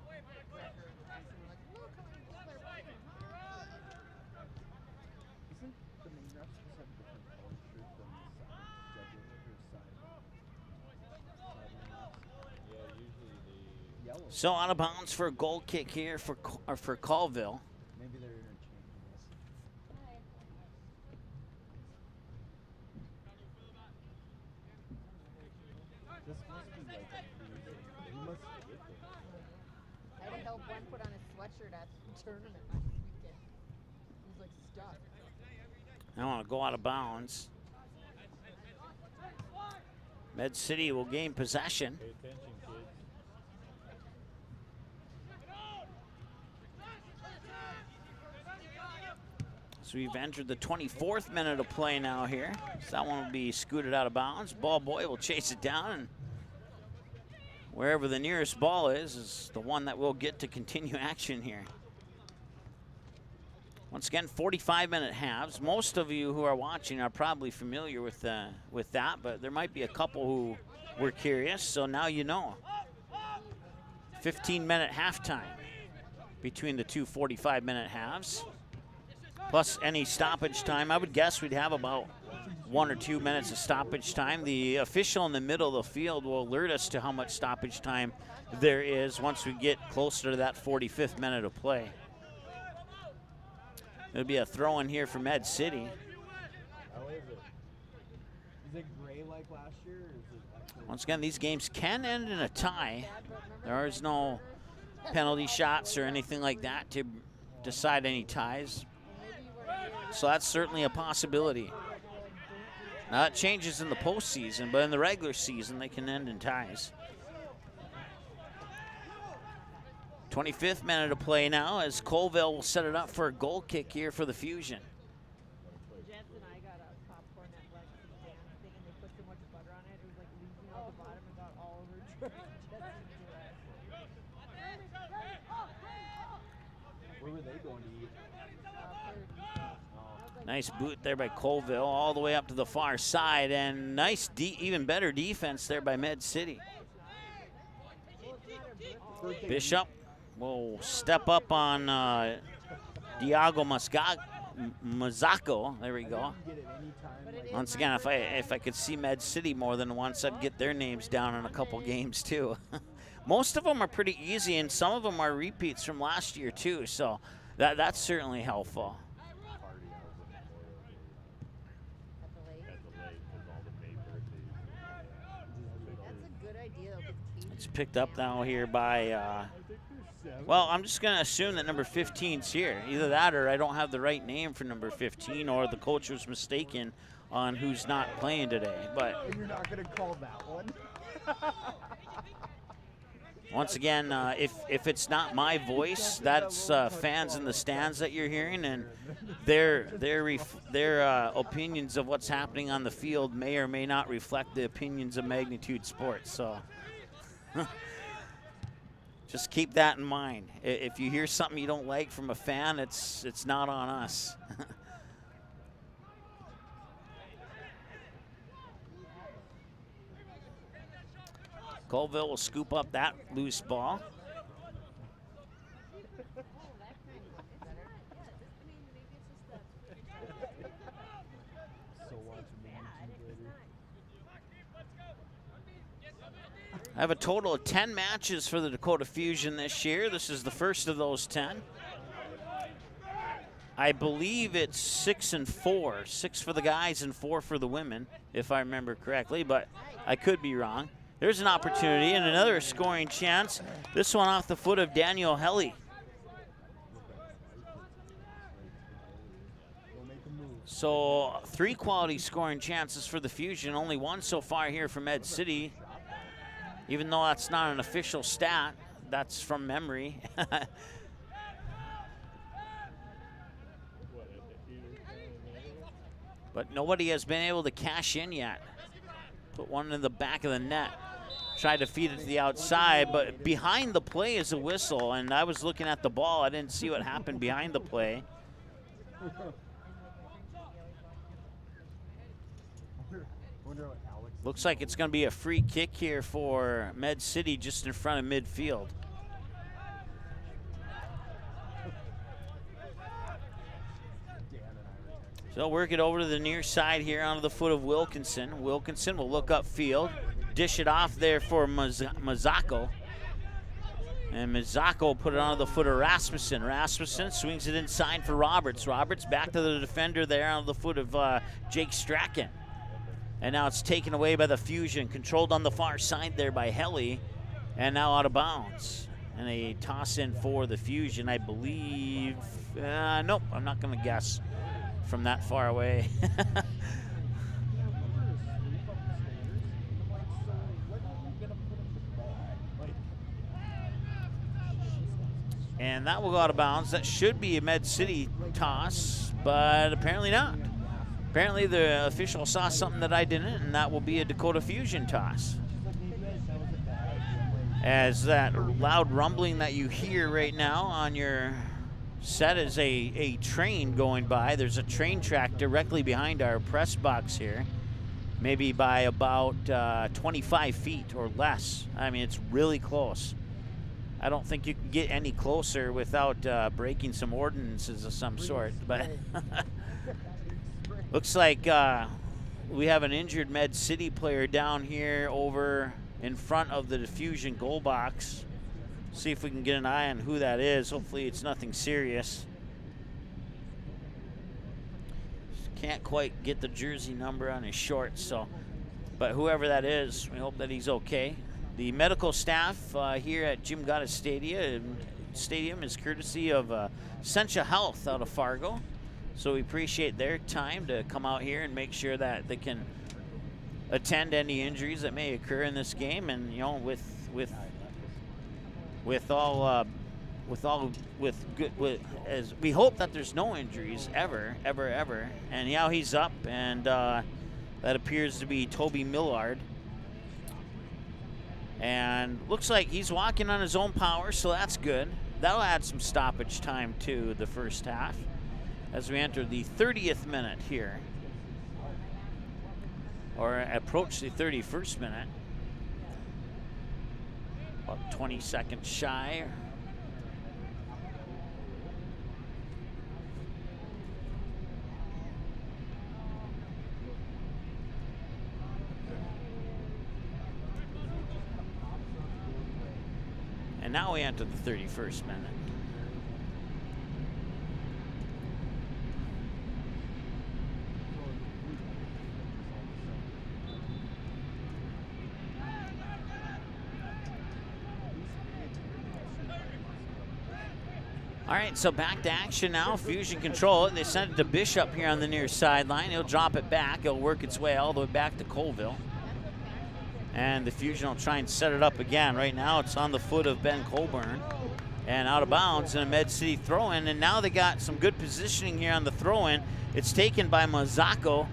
Isn't the main refs supposed to have different color shirt than the side judges or side? Yeah, usually they. Yellow. So out of bounds for a goal kick here for Colville. Maybe they're interchanging this. This must be like a he must I had to help one put on his sweatshirt at the tournament last weekend. He was like stuck. I want to go out of bounds. Med City will gain possession. Pay attention, kids. So we've entered the 24th minute of play now here. So that one will be scooted out of bounds. Ball boy will chase it down, and wherever the nearest ball is the one that will get to continue action here. Once again, 45-minute halves. Most of you who are watching are probably familiar with that, but there might be a couple who were curious, so now you know. 15-minute halftime between the two 45-minute halves, plus any stoppage time. I would guess we'd have about 1 or 2 minutes of stoppage time. The official in the middle of the field will alert us to how much stoppage time there is once we get closer to that 45th minute of play. It'll be a throw in here for Med City. How is it? Is it gray like last year or is it actually Once again, these games can end in a tie. There is no penalty shots or anything like that to decide any ties. So that's certainly a possibility. Now that changes in the postseason, but in the regular season, they can end in ties. 25th minute of play now as Colville will set it up for a goal kick here for the Fusion. Jess and I got a popcorn at Lexi Dan's thing, and they put so much butter on it, it was like leaking out the bottom and got all over Where were they going to eat? Nice boot there by Colville all the way up to the far side, and nice, even better defense there by Med City. Bishop will step up on Diago Mazzacco. There we go. Once again, if I could see Med City more than once, I'd get their names down in a couple games too. Most of them are pretty easy, and some of them are repeats from last year too, so that's certainly helpful. It's picked up now here by, well, I'm just going to assume that number 15's here. Either that or I don't have the right name for number 15, or the coach was mistaken on who's not playing today. But And you're not going to call that one? once again, if it's not my voice, that's fans in the stands that you're hearing, and their opinions of what's happening on the field may or may not reflect the opinions of Magnitude Sports. So just keep that in mind. If you hear something you don't like from a fan, it's not on us. Colville will scoop up that loose ball. I have a total of 10 matches for the Dakota Fusion this year. This is the first of those 10. I believe it's 6 and 4. 6 for the guys and 4 for the women, if I remember correctly, but I could be wrong. There's an opportunity and another scoring chance. This one off the foot of Daniel Helly. So 3 quality scoring chances for the Fusion, only 1 so far here from Med City. Even though that's not an official stat, that's from memory. But nobody has been able to cash in yet. Put one in the back of the net. Tried to feed it to the outside, but behind the play is a whistle, and I was looking at the ball. I didn't see what happened behind the play. Looks like it's going to be a free kick here for Med City just in front of midfield. So work it over to the near side here onto the foot of Wilkinson. Wilkinson will look upfield, dish it off there for Mazzacco. And Mazzacco put it onto the foot of Rasmussen. Rasmussen swings it inside for Roberts. Roberts back to the defender there onto the foot of Jake Strachan. And now it's taken away by the Fusion, controlled on the far side there by Helly, and now out of bounds. And a toss in for the Fusion, I believe. Nope, I'm not going to guess from that far away. And that will go out of bounds. That should be a Med City toss, but apparently not. Apparently the official saw something that I didn't, and that will be a Dakota Fusion toss. As that loud rumbling that you hear right now on your set is a train going by. There's a train track directly behind our press box here, maybe by about 25 feet or less. I mean, it's really close. I don't think you can get any closer without breaking some ordinances of some sort, but looks like we have an injured Med City player down here over in front of the Fusion goal box. See if we can get an eye on who that is. Hopefully it's nothing serious. Can't quite get the jersey number on his shorts, so, but whoever that is, we hope that he's okay. The medical staff here at Jim Gotta Stadium is courtesy of Essentia Health out of Fargo. So we appreciate their time to come out here and make sure that they can attend any injuries that may occur in this game. And you know, as we hope that there's no injuries ever. And now he's up, and that appears to be Toby Millard. And looks like he's walking on his own power, so that's good. That'll add some stoppage time to the first half as we enter the 30th minute here, or approach the 31st minute. About 20 seconds shy. And now we enter the 31st minute. All right, so back to action now. Fusion control it. They send it to Bishop here on the near sideline. He'll drop it back. It'll work its way all the way back to Colville. And the Fusion will try and set it up again. Right now it's on the foot of Ben Colburn and out of bounds, and a Med City throw-in. And now they got some good positioning here on the throw-in. It's taken by Mazzocco,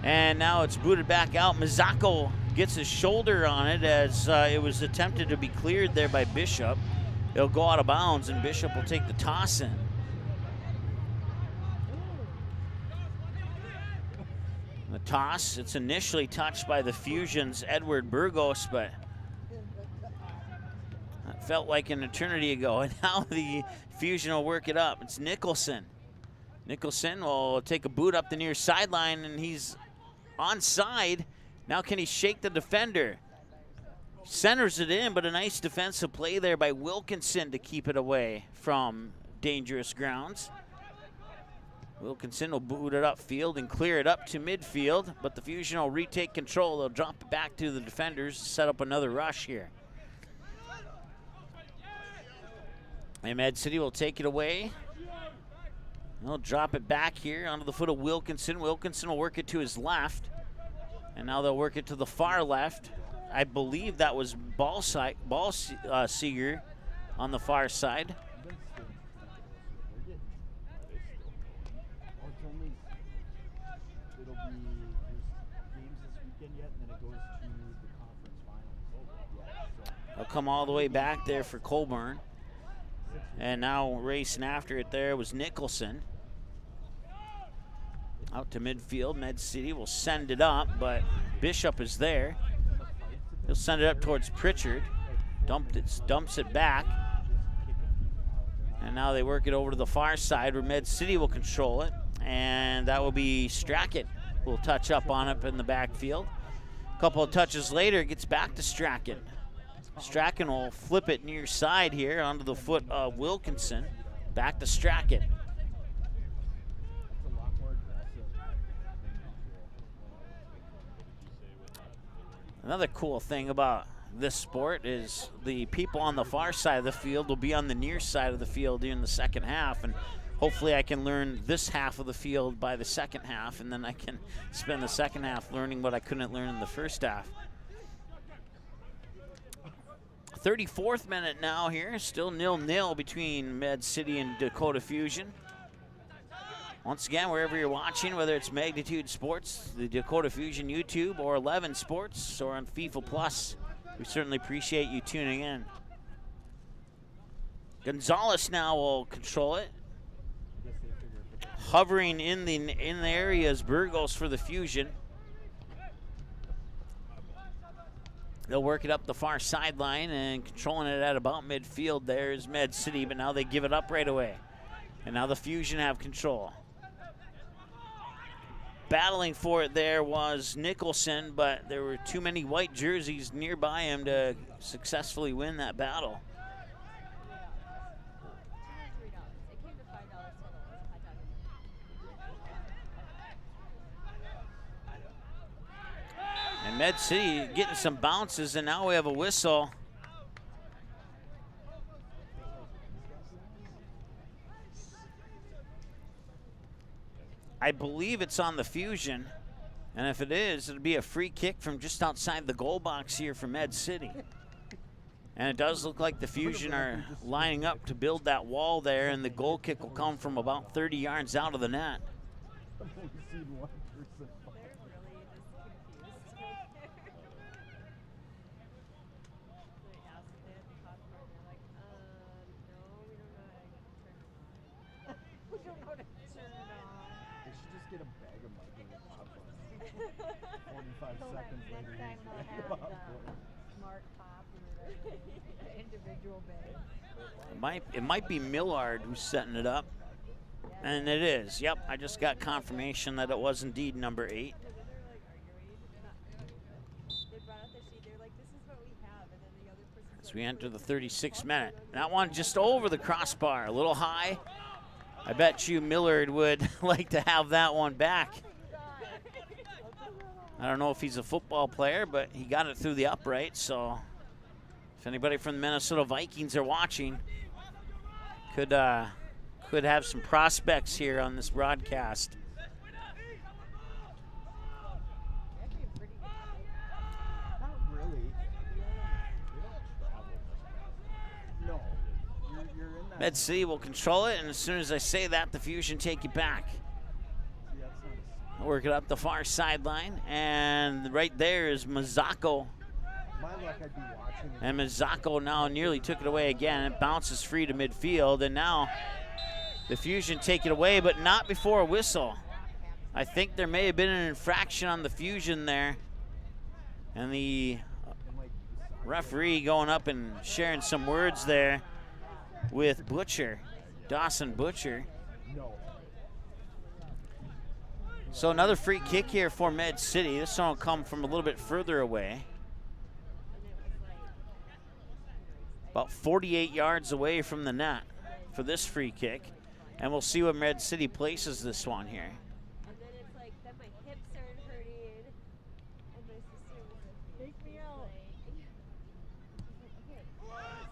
and now it's booted back out. Mazzocco gets his shoulder on it as it was attempted to be cleared there by Bishop. It'll go out of bounds, and Bishop will take the toss in. The toss, it's initially touched by the Fusion's Edward Burgos, but that felt like an eternity ago. And now the Fusion will work it up. It's Nicholson. Nicholson will take a boot up the near sideline, and he's onside. Now can he shake the defender? Centers it in, but a nice defensive play there by Wilkinson to keep it away from dangerous grounds. Wilkinson will boot it upfield and clear it up to midfield, but the Fusion will retake control. They'll drop it back to the defenders to set up another rush here. And Med City will take it away. They'll drop it back here onto the foot of Wilkinson. Wilkinson will work it to his left, and now they'll work it to the far left. I believe that was Seeger on the far side. They'll come all the way back there for Colburn. And now racing after it there was Nicholson. Out to midfield. Med City will send it up, but Bishop is there. He'll send it up towards Pritchard. Dumps it back. And now they work it over to the far side where Med City will control it. And that will be Strackett who will touch up on it in the backfield. A couple of touches later, it gets back to Strachan. Strachan will flip it near side here onto the foot of Wilkinson. Back to Strachan. Another cool thing about this sport is the people on the far side of the field will be on the near side of the field in the second half, and hopefully I can learn this half of the field by the second half, and then I can spend the second half learning what I couldn't learn in the first half. 34th minute now here, still 0-0 between Med City and Dakota Fusion. Once again, wherever you're watching, whether it's Magnitude Sports, the Dakota Fusion YouTube, or 11 Sports, or on FIFA Plus, we certainly appreciate you tuning in. Gonzalez now will control it. Hovering in the area is Burgos for the Fusion. They'll work it up the far sideline, and controlling it at about midfield there is Med City, but now they give it up right away. And now the Fusion have control. Battling for it there was Nicholson, but there were too many white jerseys nearby him to successfully win that battle. And And Med City getting some bounces, and now we have a whistle. I believe it's on the Fusion, and if it is, it'll be a free kick from just outside the goal box here for Med City. And it does look like the Fusion are lining up to build that wall there, and the goal kick will come from about 30 yards out of the net. I've only seen one person. They should just get a bag of Michael with popcorn. 45 seconds later, Next time they'll he's have popcorn. the smart pop or the individual bag. It might be Millard who's setting it up. And it is. Yep, I just got confirmation that it was indeed number 8. As we enter the 36th minute. That one just over the crossbar, a little high. I bet you Millard would like to have that one back. I don't know if he's a football player, but he got it through the upright, so if anybody from the Minnesota Vikings are watching, could have some prospects here on this broadcast. Not really. They don't travel much. No. You're in that. Med City will control it, and as soon as I say that, the Fusion take it back. See, that's not a Work it up the far sideline, and right there is Mazzocco. my luck, I'd be watching. And Mazzocco now nearly took it away again. It bounces free to midfield, and now the Fusion take it away, but not before a whistle. I think there may have been an infraction on the Fusion there, and the referee going up and sharing some words there with Butcher, Dawson Butcher. No. So another free kick here for Med City. This one will come from a little bit further away. About 48 yards away from the net for this free kick. And we'll see what Med City places this one here. And then it's like, then my hips started hurting. And my sister was like, take me out.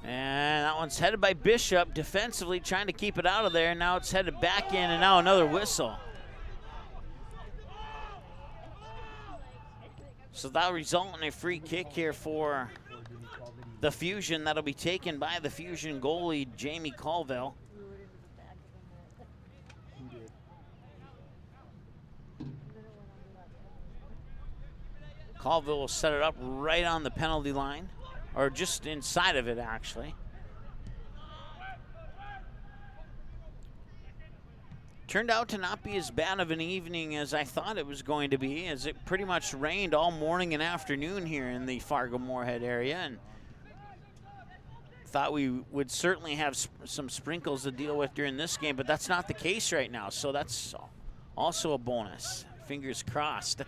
And that one's headed by Bishop defensively, trying to keep it out of there. Now it's headed back in, and now another whistle. So that'll result in a free kick here for the Fusion. That'll be taken by the Fusion goalie, Jamie Colville. Colville will set it up right on the penalty line, or just inside of it, actually. Turned out to not be as bad of an evening as I thought it was going to be, as it pretty much rained all morning and afternoon here in the Fargo-Moorhead area, and thought we would certainly have some sprinkles to deal with during this game, but that's not the case right now, so that's also a bonus. Fingers crossed.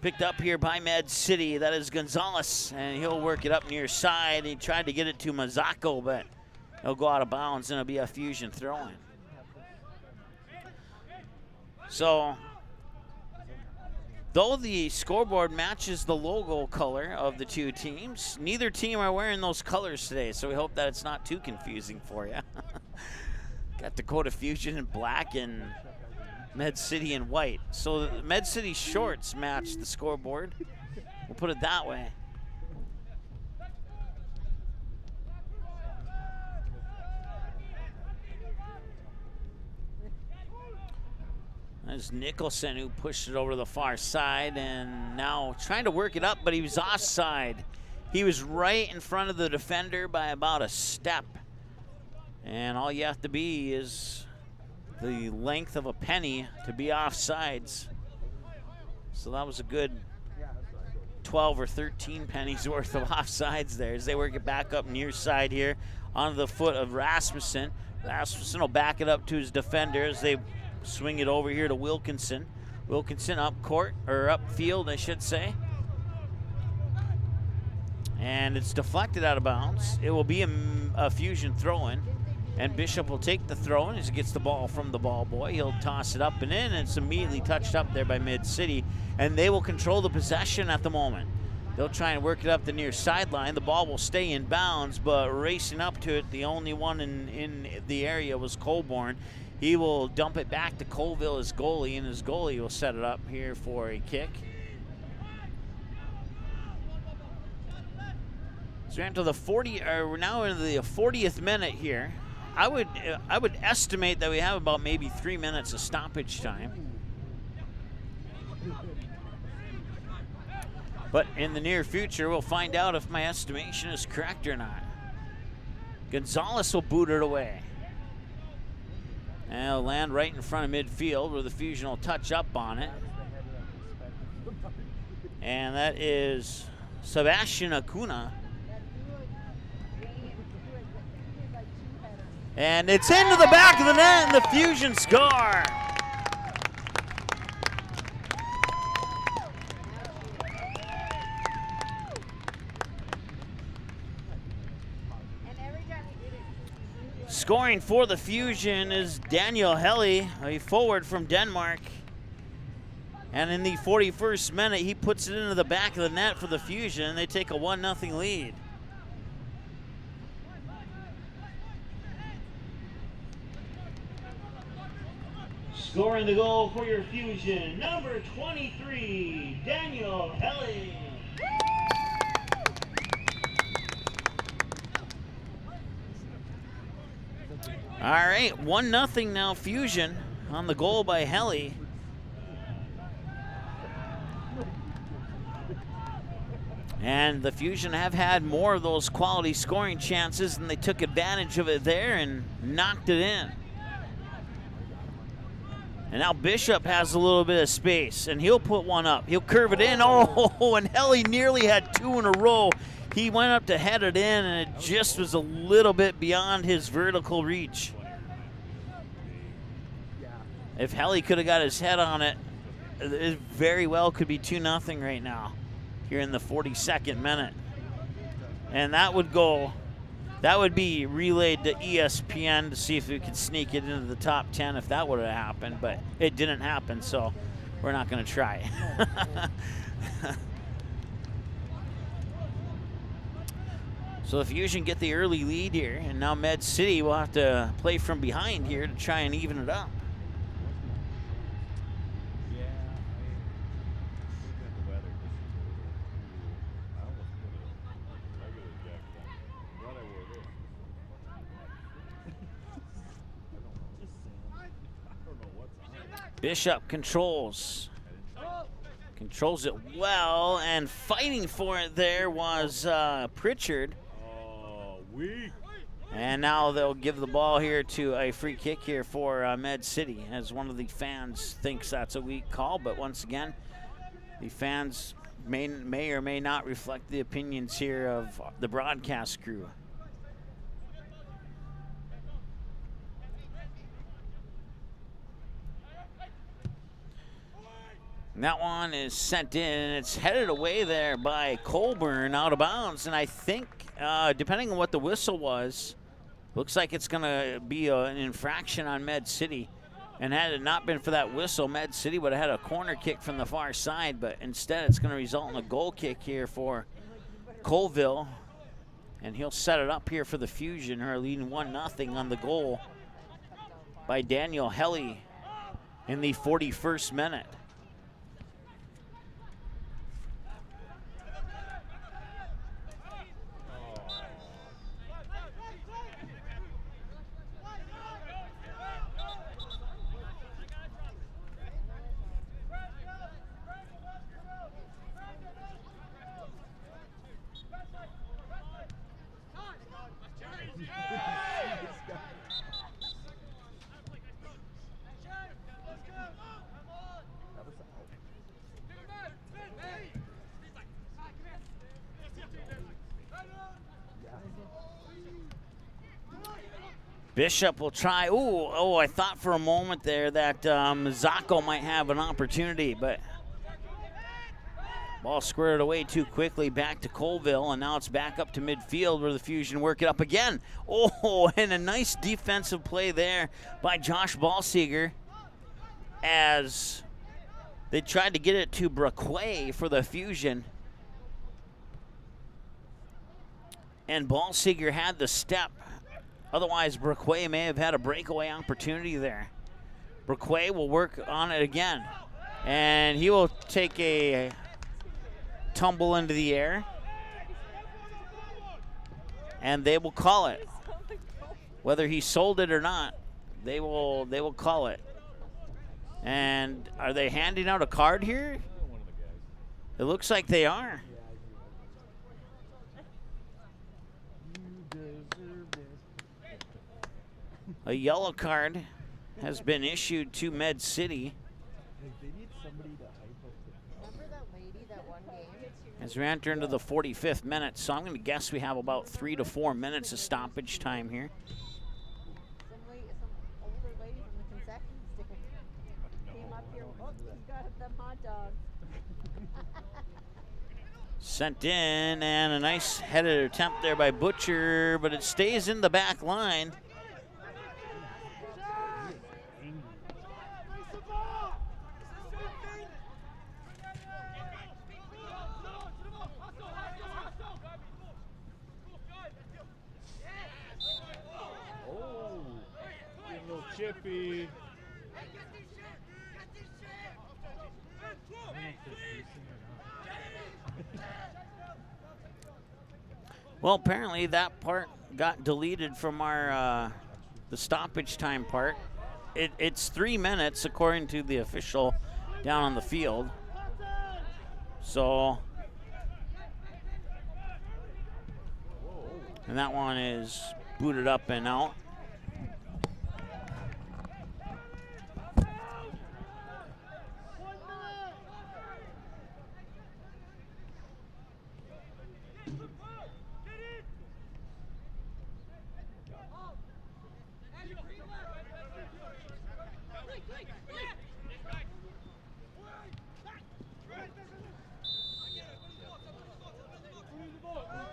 Picked up here by Med City. That is Gonzalez, and he'll work it up near side. He tried to get it to Mazzocco, but he'll go out of bounds, and it'll be a Fusion throw-in. So, though the scoreboard matches the logo color of the two teams, neither team are wearing those colors today, so we hope that it's not too confusing for you. Got Dakota Fusion in black and Med City in white. So the Med City shorts match the scoreboard. We'll put it that way. There's Nicholson who pushed it over to the far side, and now trying to work it up, but he was offside. He was right in front of the defender by about a step. And all you have to be is the length of a penny to be offsides. So that was a good 12 or 13 pennies worth of offsides there as they work it back up near side here onto the foot of Rasmussen. Rasmussen will back it up to his defender as they swing it over here to Wilkinson. Wilkinson up court, or upfield, I should say. And it's deflected out of bounds. It will be a Fusion throw-in. And Bishop will take the throw, and as he gets the ball from the ball boy, he'll toss it up and in, and it's immediately touched up there by Mid-City, and they will control the possession at the moment. They'll try and work it up the near sideline. The ball will stay in bounds, but racing up to it, the only one in the area was Colborne. He will dump it back to Colville, his goalie, and his goalie will set it up here for a kick. So we're into the we're now into the 40th minute here. I would estimate that we have about maybe 3 minutes of stoppage time. But in the near future, we'll find out if my estimation is correct or not. Gonzalez will boot it away. And it'll land right in front of midfield where the Fusion will touch up on it. And that is Sebastian Acuna. And it's into the back of the net, and the Fusion score. Scoring for the Fusion is Daniel Helly, a forward from Denmark. And in the 41st minute, he puts it into the back of the net for the Fusion, and they take a 1-0 lead. Scoring the goal for your Fusion, number 23, Daniel Helly. All right, 1-0 now Fusion on the goal by Helly. And the Fusion have had more of those quality scoring chances, and they took advantage of it there and knocked it in. And now Bishop has a little bit of space, and he'll put one up. He'll curve it in. Oh, and Helly nearly had two in a row. He went up to head it in, and it just was a little bit beyond his vertical reach. If Helly could have got his head on it, it very well could be 2-0 right now here in the 42nd minute. And that would go, that would be relayed to ESPN to see if we could sneak it into the top 10 if that would have happened, but it didn't happen, so we're not going to try. So the Fusion get the early lead here, and now Med City will have to play from behind here to try and even it up. Bishop controls it well, and fighting for it there was Pritchard. And now they'll give the ball here to a free kick here for Med City, as one of the fans thinks that's a weak call. But once again, the fans may or may not reflect the opinions here of the broadcast crew. And that one is sent in, and it's headed away there by Colburn out of bounds. And I think, depending on what the whistle was, looks like it's going to be an infraction on Med City. And had it not been for that whistle, Med City would have had a corner kick from the far side. But instead, it's going to result in a goal kick here for Colville. And he'll set it up here for the Fusion, who are leading 1-0 on the goal by Daniel Helly in the 41st minute. Bishop will try. Oh, I thought for a moment there that Zacco might have an opportunity, but Ball squared away too quickly back to Colville, and now it's back up to midfield where the Fusion work it up again. Oh, and a nice defensive play there by Josh Ballseger as they tried to get it to Braquet for the Fusion. And Ballseger had the step. Otherwise, Braquet may have had a breakaway opportunity there. Braquet will work on it again. And he will take a tumble into the air. And they will call it. Whether he sold it or not, they will call it. And are they handing out a card here? It looks like they are. A yellow card has been issued to Med City. Remember that lady that one game? As we enter into the 45th minute, so I'm going to guess we have about 3 to 4 minutes of stoppage time here. Some older lady from the concession stand came up here. Oh, you got them hot dogs. Sent in, and a nice headed attempt there by Butcher, but it stays in the back line. Chippy. Well, apparently that part got deleted from our the stoppage time part. It's 3 minutes according to the official down on the field. So, and that one is booted up and out.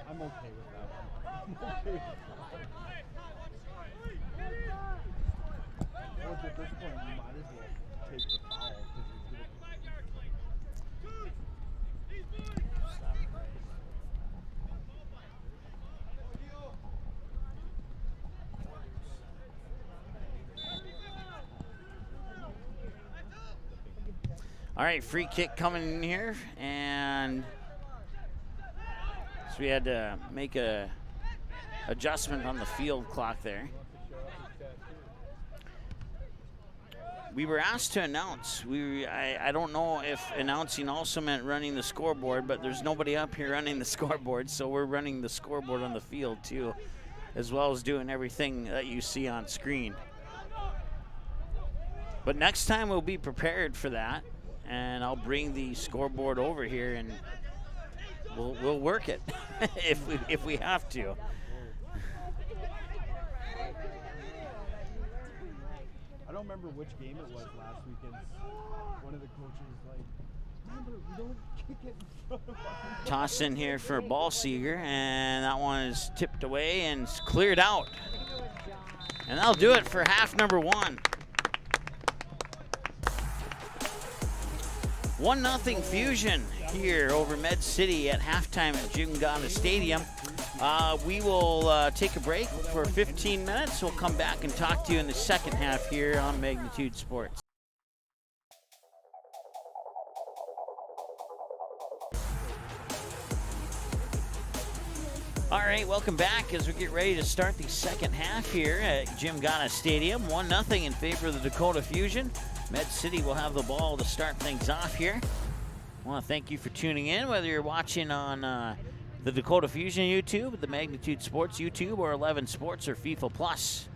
I'm okay with that. I'm okay with that. Well, at this point, you might as well take the foul because he's going All right, free kick coming in here, and so we had to make a adjustment on the field clock there. We were asked to announce. I don't know if announcing also meant running the scoreboard, but there's nobody up here running the scoreboard, so we're running the scoreboard on the field too, as well as doing everything that you see on screen. But next time we'll be prepared for that, and I'll bring the scoreboard over here and we'll work it if we have to. I don't remember which game it was last weekend. One of the coaches was like, remember, we don't kick it in front of us. Toss in here for Ballseger, and that one is tipped away and cleared out. And that'll do it for half number one. 1-0 Fusion here over Med City at halftime at Jim Gana Stadium. We will take a break for 15 minutes. We'll come back and talk to you in the second half here on Magnitude Sports. All right, welcome back as we get ready to start the second half here at Jim Gana Stadium. 1-0 in favor of the Dakota Fusion. Med City will have the ball to start things off here. I want to thank you for tuning in, whether you're watching on the Dakota Fusion YouTube, the Magnitude Sports YouTube, or 11 Sports or FIFA Plus.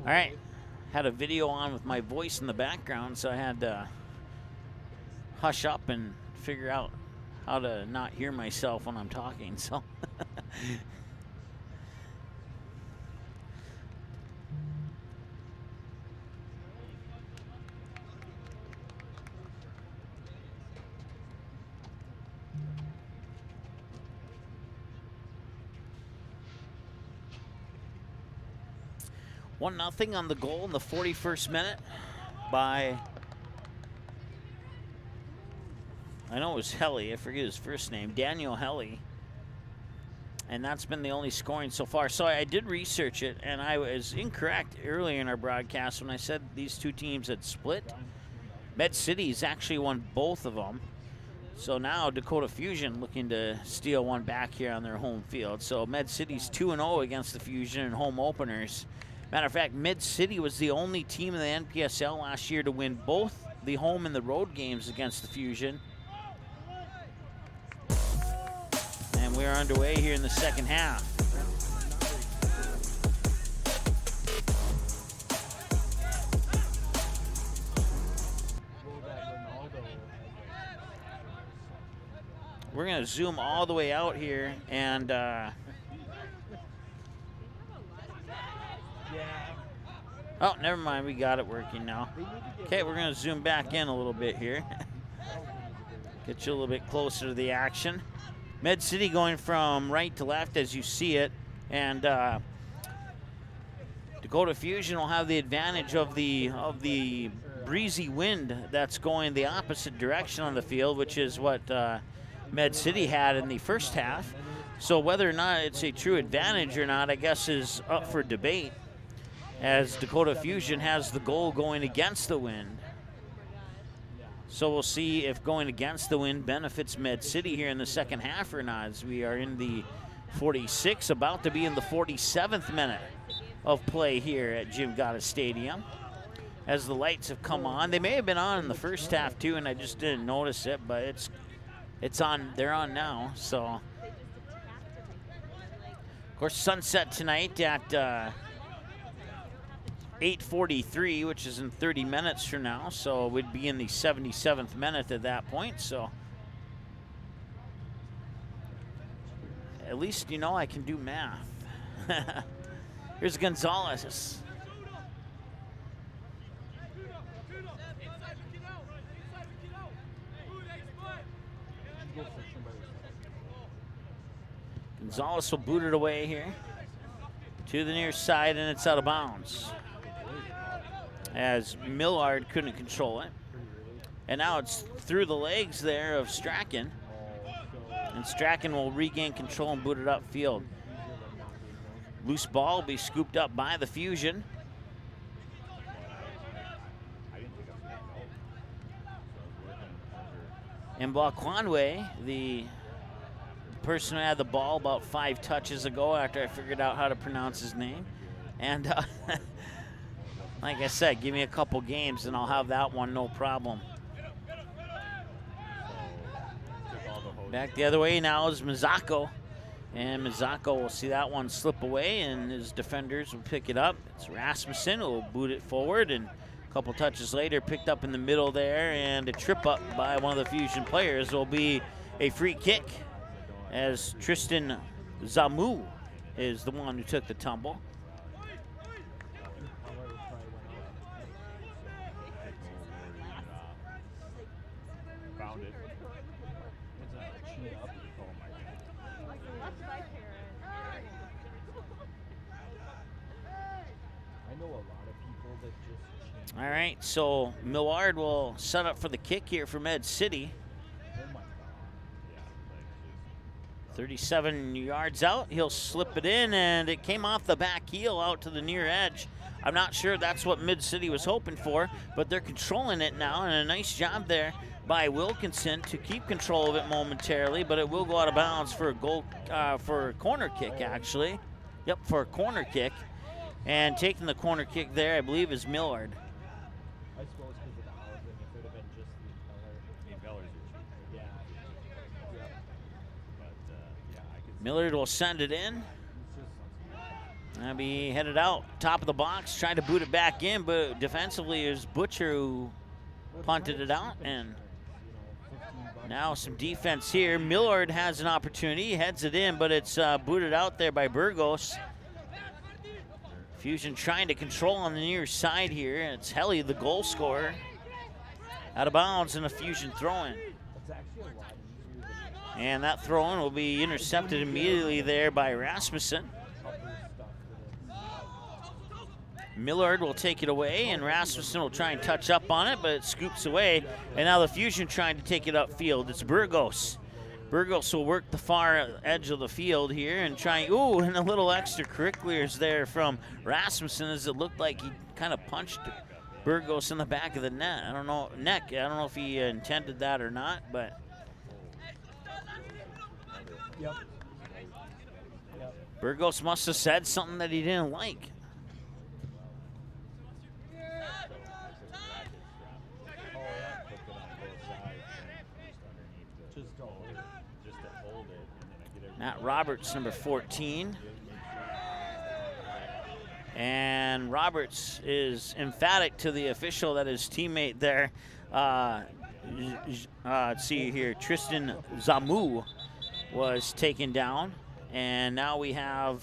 All right, had a video on with my voice in the background, so I had to hush up and figure out how to not hear myself when I'm talking, so. One nothing on the goal in the 41st minute by, I know it was Helly, I forget his first name, Daniel Helly. And that's been the only scoring so far. So I did research it, and I was incorrect earlier in our broadcast when I said these two teams had split. Med City's actually won both of them. So now Dakota Fusion looking to steal one back here on their home field. So Med City's 2-0 against the Fusion in home openers. Matter of fact, Mid City was the only team in the NPSL last year to win both the home and the road games against the Fusion. And we're underway here in the second half. We're going to zoom all the way out here and oh, never mind. We got it working now. Okay, we're going to zoom back in a little bit here. Get you a little bit closer to the action. Med City going from right to left as you see it. And Dakota Fusion will have the advantage of the breezy wind that's going the opposite direction on the field, which is what Med City had in the first half. So whether or not it's a true advantage or not, I guess, is up for debate, as Dakota Fusion has the goal going against the wind. So we'll see if going against the wind benefits Med City here in the second half or not, as we are in the 46th, about to be in the 47th minute of play here at Jim Gata Stadium. As the lights have come on, they may have been on in the first half too, and I just didn't notice it, but it's on. They're on now. So, of course, sunset tonight at 8:43, which is in 30 minutes from now, so we'd be in the 77th minute at that point. So at least you know I can do math. Here's Gonzalez. Gonzalez will boot it away here to the near side, and it's out of bounds, as Millard couldn't control it. And now it's through the legs there of Strachan. And Strachan will regain control and boot it upfield. Loose ball will be scooped up by the Fusion. And Mbakwanwe, the person who had the ball about 5 touches ago after I figured out how to pronounce his name. And like I said, give me a couple games and I'll have that one, no problem. Back the other way now is Mizako. And Mizako will see that one slip away, and his defenders will pick it up. It's Rasmussen who will boot it forward, and a couple touches later picked up in the middle there, and a trip up by one of the Fusion players will be a free kick, as Tristan Zamu is the one who took the tumble. Found it. I know a lot of people that just change. All right, so Millard will set up for the kick here for Med City. Oh my God. 37 yards out, he'll slip it in, and it came off the back heel out to the near edge. I'm not sure that's what Mid City was hoping for, but they're controlling it now, and a nice job there by Wilkinson to keep control of it momentarily, but it will go out of bounds for a goal, for a corner kick, actually. Yep, for a corner kick. And taking the corner kick there, I believe, is Millard. I suppose because of the housing, if it would have been just the Impellers are cheap. Yeah. But, yeah, I could Millard will send it in. That'll be headed out. Top of the box, trying to boot it back in, but defensively is Butcher who punted it out, and Now some defense here. Millard has an opportunity, heads it in, but it's booted out there by Burgos. Fusion trying to control on the near side here, and it's Helly, the goal scorer. Out of bounds and a Fusion throw-in. And that throw-in will be intercepted immediately there by Rasmussen. Millard will take it away, and Rasmussen will try and touch up on it, but it scoops away. And now the Fusion trying to take it upfield. It's Burgos. Burgos will work the far edge of the field here and try, ooh, and a little extracurriculars there from Rasmussen as it looked like he kind of punched Burgos in the back of the net. I don't know, neck. I don't know if he intended that or not, but. Yep. Burgos must have said something that he didn't like. Matt Roberts, number 14. And Roberts is emphatic to the official that his teammate there, let's see here, Tristan Zamu was taken down. And now we have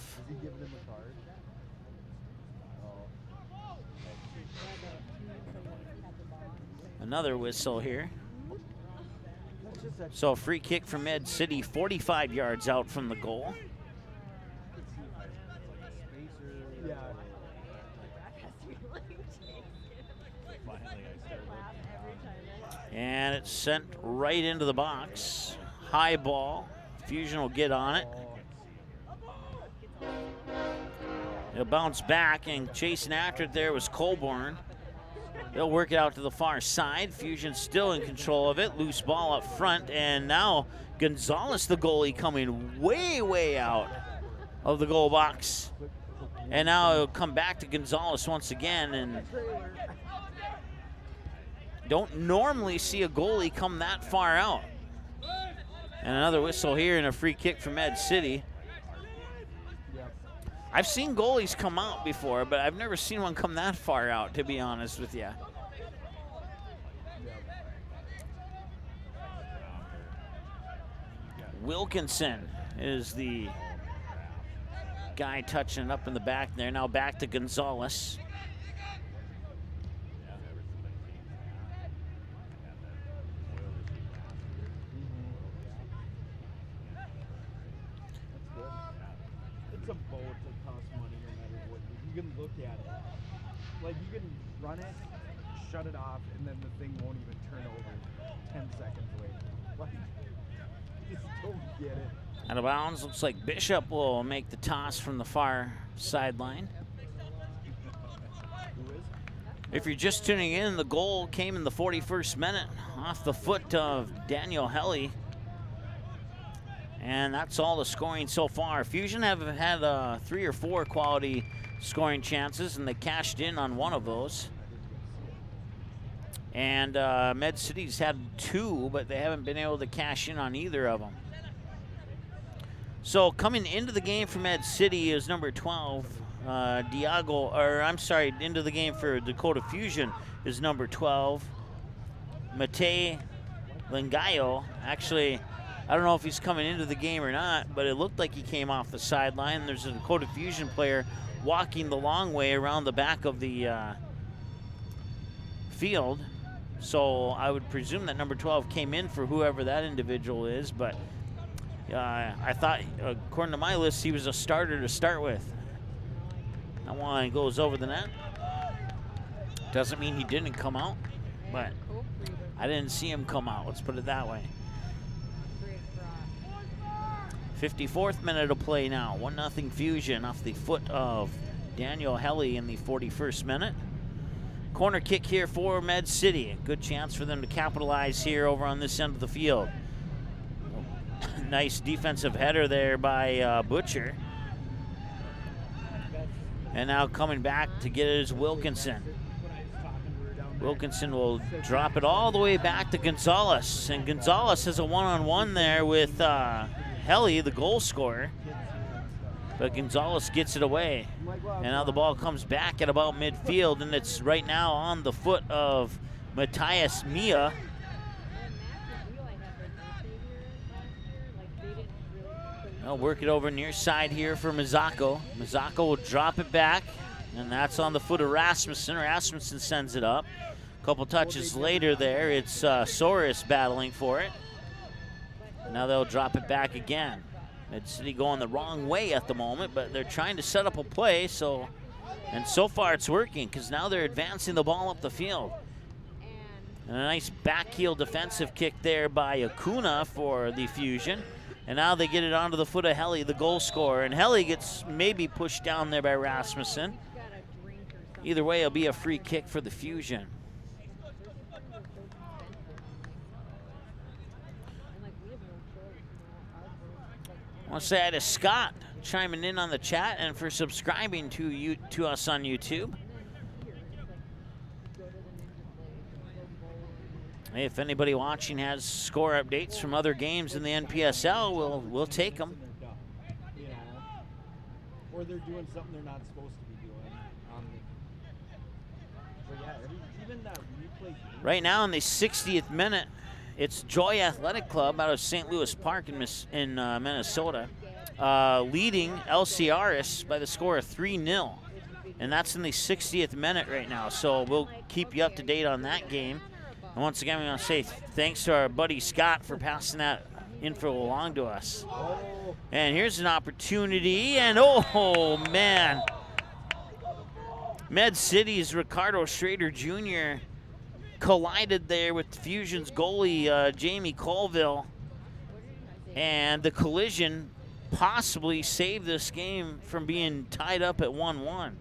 another whistle here. So a free kick from Med City, 45 yards out from the goal. And it's sent right into the box. High ball. Fusion will get on it. It'll bounce back, and chasing after it there was Colborne. They'll work it out to the far side. Fusion still in control of it. Loose ball up front, and now Gonzalez, the goalie, coming way, way out of the goal box. And now it'll come back to Gonzalez once again, and don't normally see a goalie come that far out. And another whistle here and a free kick from Med City. I've seen goalies come out before, but I've never seen one come that far out, to be honest with you. Wilkinson is the guy touching it up in the back there. Now back to Gonzalez. It's a boat that costs money no matter what. You can look at it. Like, you can run it, shut it off, and then the thing won't even turn over 10 seconds later. Like, you just don't get it. Out of bounds, looks like Bishop will make the toss from the far sideline. If you're just tuning in, the goal came in the 41st minute off the foot of Daniel Helly. And that's all the scoring so far. Fusion have had 3 or 4 quality scoring chances, and they cashed in on one of those. And Med City's had 2, but they haven't been able to cash in on either of them. So coming into the game for Med City is number 12, into the game for Dakota Fusion is number 12, Matei Lingayo. Actually, I don't know if he's coming into the game or not, but it looked like he came off the sideline. There's a Dakota Fusion player walking the long way around the back of the field. So I would presume that number 12 came in for whoever that individual is, but I thought, according to my list, he was a starter to start with. That one goes over the net. Doesn't mean he didn't come out, but I didn't see him come out. Let's put it that way. 54th minute of play now. 1-0 Fusion off the foot of Daniel Helly in the 41st minute. Corner kick here for Med City. A good chance for them to capitalize here over on this end of the field. Nice defensive header there by Butcher. And now coming back to get it is Wilkinson. Wilkinson will drop it all the way back to Gonzalez. And Gonzalez has a one-on-one there with Helly, the goal scorer. But Gonzalez gets it away. And now the ball comes back at about midfield, and it's right now on the foot of Matthias Mia. They'll work it over near side here for Mazzacco. Mazzacco will drop it back, and that's on the foot of Rasmussen. Rasmussen sends it up. A couple touches later there, it's Soros battling for it. Now they'll drop it back again. Med City going the wrong way at the moment, but they're trying to set up a play, and so far it's working because now they're advancing the ball up the field. And a nice backheel defensive kick there by Acuna for the Fusion. And now they get it onto the foot of Helly, the goal scorer. And Helly gets maybe pushed down there by Rasmussen. Either way, it'll be a free kick for the Fusion. I want to say hi to Scott chiming in on the chat and for subscribing to us on YouTube. Hey, if anybody watching has score updates from other games in the NPSL, we'll take them. You know, or they're doing something they're not supposed to be doing. But yeah, even that replay game. Right now in the 60th minute, it's Joy Athletic Club out of St. Louis Park in Minnesota, leading LCRS by the score of 3-0. And that's in the 60th minute right now. So we'll keep you up to date on that game. And once again, we want to say thanks to our buddy Scott for passing that info along to us. And here's an opportunity, and oh man, Med City's Ricardo Schrader Jr. collided there with Fusion's goalie Jamie Colville, and the collision possibly saved this game from being tied up at 1-1.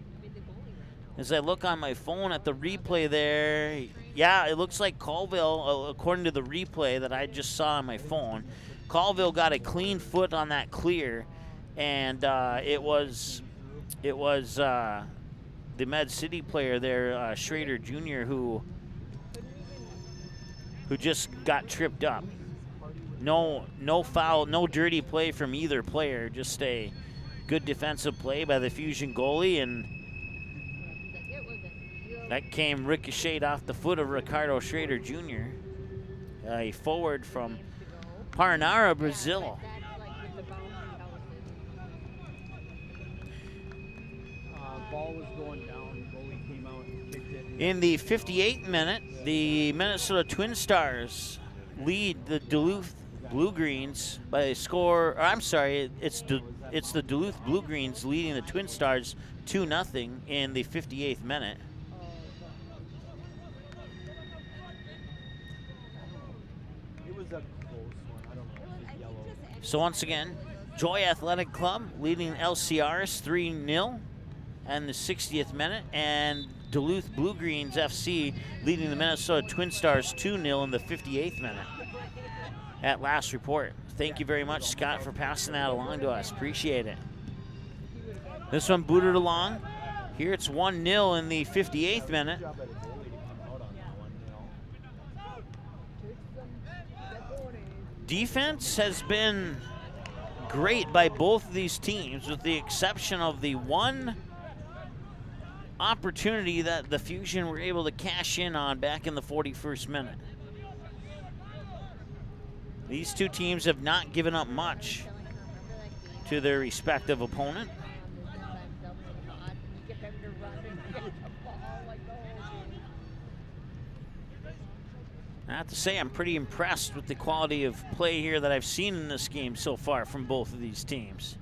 As I look on my phone at the replay there, yeah, it looks like Colville, according to the replay that I just saw on my phone, Colville got a clean foot on that clear, and it was the Med City player there, Schrader Jr., who just got tripped up. No foul, no dirty play from either player, just a good defensive play by the Fusion goalie, and that came ricocheted off the foot of Ricardo Schrader Jr., a forward from Paranara, Brazil. Ball was going down, goalie came out and kicked it. In the 58th minute, the Minnesota Twin Stars lead the Duluth Blue Greens by a score, or I'm sorry, it's the Duluth Blue Greens leading the Twin Stars 2-0 in the 58th minute. A close one. I don't know if it's yellow. So once again, Joy Athletic Club leading LCRs 3-0 in the 60th minute, and Duluth Blue Greens FC leading the Minnesota Twin Stars 2-0 in the 58th minute. At last report. Thank you very much, Scott, for passing that along to us. Appreciate it. This one booted along. Here it's 1-0 in the 58th minute. Defense has been great by both of these teams, with the exception of the one opportunity that the Fusion were able to cash in on back in the 41st minute. These two teams have not given up much to their respective opponent. I have to say, I'm pretty impressed with the quality of play here that I've seen in this game so far from both of these teams.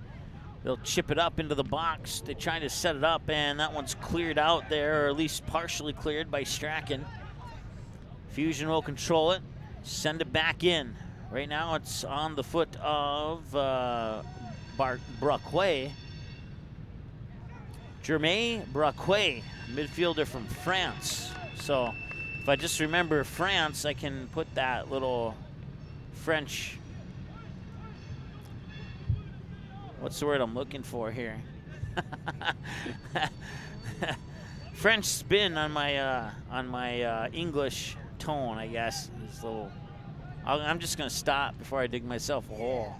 They'll chip it up into the box. They try to set it up, and that one's cleared out there, or at least partially cleared by Strachan. Fusion will control it, send it back in. Right now it's on the foot of Braquet. Germain Braquet, midfielder from France. So if I just remember France, I can put that little French, what's the word I'm looking for here? French spin on my English tone, I guess. This little, I'm just gonna stop before I dig myself a hole.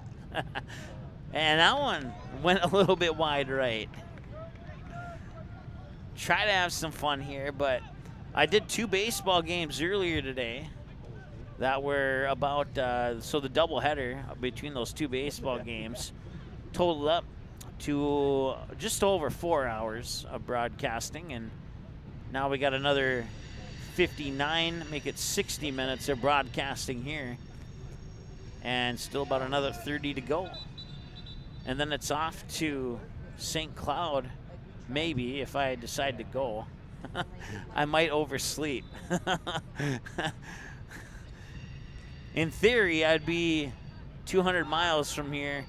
And that one went a little bit wide right. Try to have some fun here, but I did 2 baseball games earlier today that were about, so the doubleheader between those 2 baseball games totaled up to just over 4 hours of broadcasting, and now we got another 59, make it 60 minutes of broadcasting here, and still about another 30 to go. And then it's off to St. Cloud, maybe, if I decide to go. I might oversleep. In theory, I'd be 200 miles from here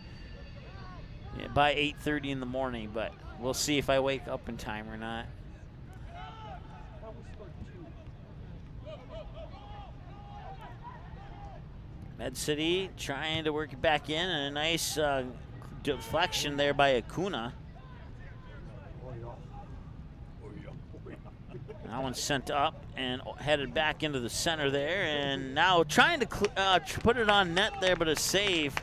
by 8:30 in the morning, but we'll see if I wake up in time or not. Med City trying to work it back in, and a nice deflection there by Acuna. That one's sent up and headed back into the center there, and now trying to put it on net there, but a save.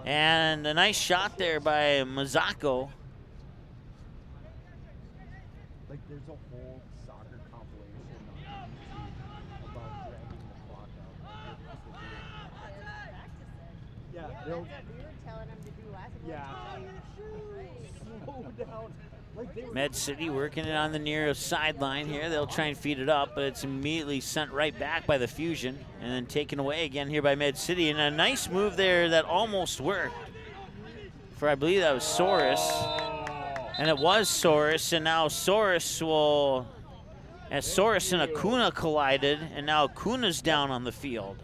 And a nice shot there by Mazzacco. Like, there's a whole soccer compilation on YouTube about dragging the clock out. Yeah, they'll. We were telling them to do last Yeah. Slow down. Like they were. Med City working it on the near sideline here. They'll try and feed it up, but it's immediately sent right back by the Fusion and then taken away again here by Med City. And a nice move there that almost worked for, I believe that was Soros. And it was Soros, and now Soros will, as Soros and Acuna collided, and now Acuna's down on the field.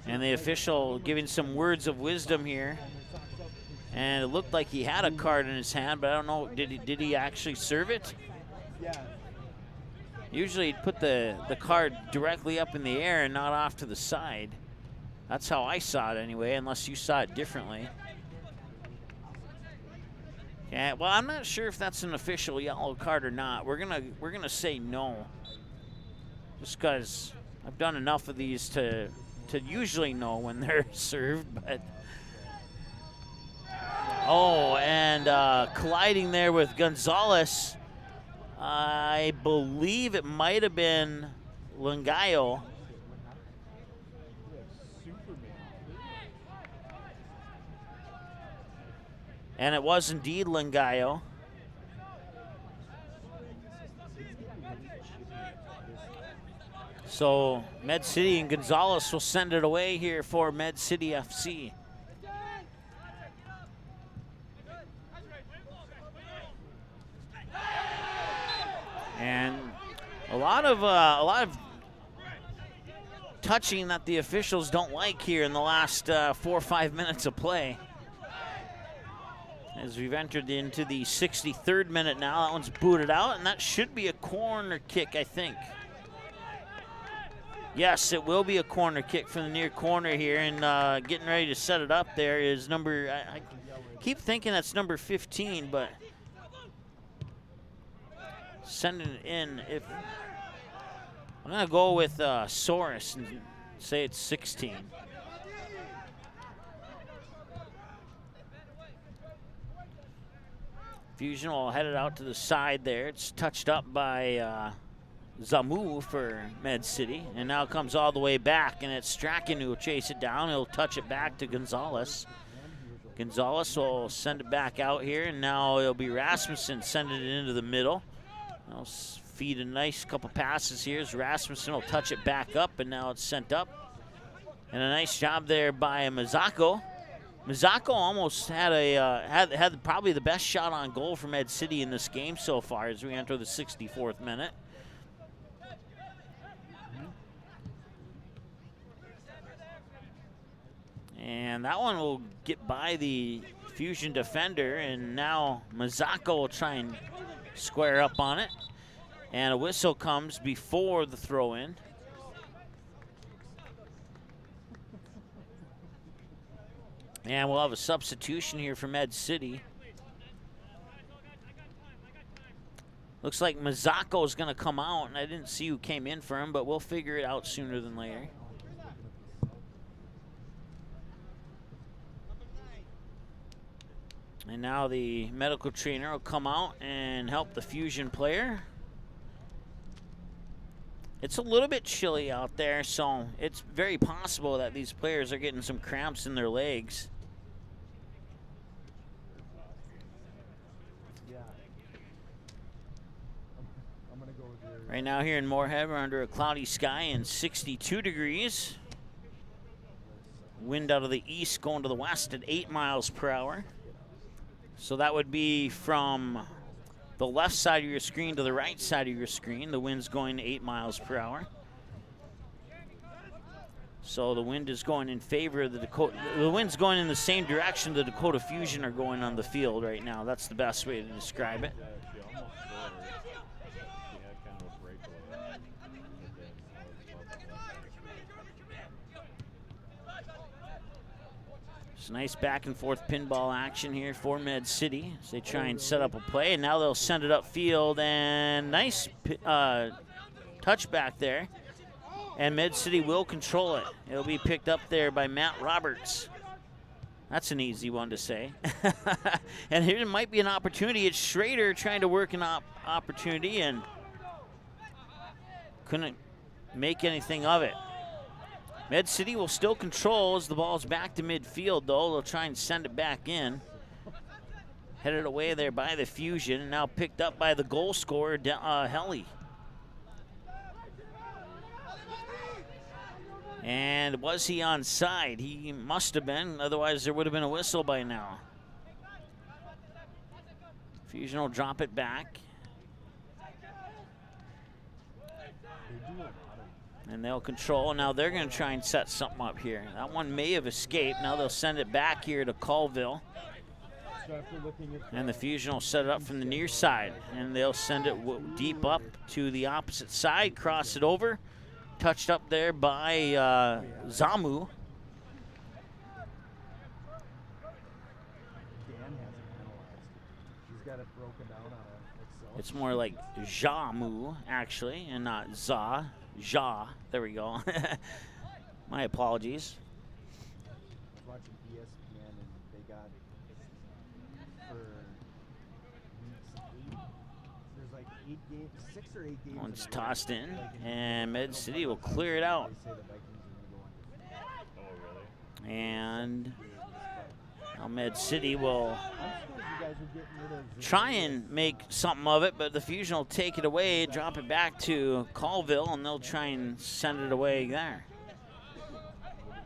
And the official giving some words of wisdom here. And it looked like he had a card in his hand, but I don't know, did he actually serve it? Yeah. Usually he'd put the card directly up in the air and not off to the side. That's how I saw it anyway, unless you saw it differently. Yeah, well, I'm not sure if that's an official yellow card or not. We're gonna say no, just because I've done enough of these to usually know when they're served. But oh, and colliding there with Gonzalez, I believe it might have been Langayo. And it was indeed Langayo. So Med City and Gonzalez will send it away here for Med City FC. And a lot of touching that the officials don't like here in the last 4 or 5 minutes of play. As we've entered into the 63rd minute now, that one's booted out, and that should be a corner kick, I think. Yes, it will be a corner kick from the near corner here, and getting ready to set it up there is number, I keep thinking that's number 15, but sending it in, I'm gonna go with Soros and say it's 16. Fusion will head it out to the side there. It's touched up by Zamu for Med City, and now comes all the way back, and it's Strachan who will chase it down. He'll touch it back to Gonzalez. Gonzalez will send it back out here, and now it'll be Rasmussen sending it into the middle. I'll feed a nice couple passes here as Rasmussen will touch it back up, and now it's sent up. And a nice job there by Mazzacco. Mazzacco almost had had probably the best shot on goal for Med City in this game so far as we enter the 64th minute. And that one will get by the Fusion defender, and now Mazzacco will try and square up on it. And a whistle comes before the throw-in. And we'll have a substitution here for Med City. Looks like Mazzacco is going to come out, and I didn't see who came in for him, but we'll figure it out sooner than later. And now the medical trainer will come out and help the Fusion player. It's a little bit chilly out there, so it's very possible that these players are getting some cramps in their legs. Yeah. I'm gonna go with your. Right now here in Moorhead, we're under a cloudy sky and 62 degrees. Wind out of the east going to the west at 8 miles per hour. So that would be from the left side of your screen to the right side of your screen. The wind's going 8 miles per hour. So the wind is going in favor of the Dakota. The wind's going in the same direction the Dakota Fusion are going on the field right now. That's the best way to describe it. She almost scored. She had kind of a breakaway. But then It's nice back and forth pinball action here for Med City as they try and set up a play, and now they'll send it upfield, and nice touchback there. And Med City will control it. It'll be picked up there by Matt Roberts. That's an easy one to say. And here might be an opportunity. It's Schrader trying to work an opportunity and couldn't make anything of it. Med City will still control as the ball's back to midfield, though. They'll try and send it back in. Headed away there by the Fusion, and now picked up by the goal scorer, Helly. And was he onside? He must have been, otherwise there would have been a whistle by now. Fusion will drop it back. And they'll control. Now they're going to try and set something up here. That one may have escaped. Now they'll send it back here to Colville. And the Fusion will set it up from the near side. And they'll send it deep up to the opposite side, cross it over. Touched up there by Zamu. It's more like Jamu, actually, and not Za. Ja. There we go. My apologies. I was watching ESPN and they got for weeks 8. There's like 8 games, 6 or 8 games. One's tossed in, and Med City will clear it out. They say the Vikings are going to go under. Oh, really? And now Med City will I'm surprised you guys are getting rid of try and make something of it, but the Fusion will take it away, drop it back to Colville, and they'll try and send it away there.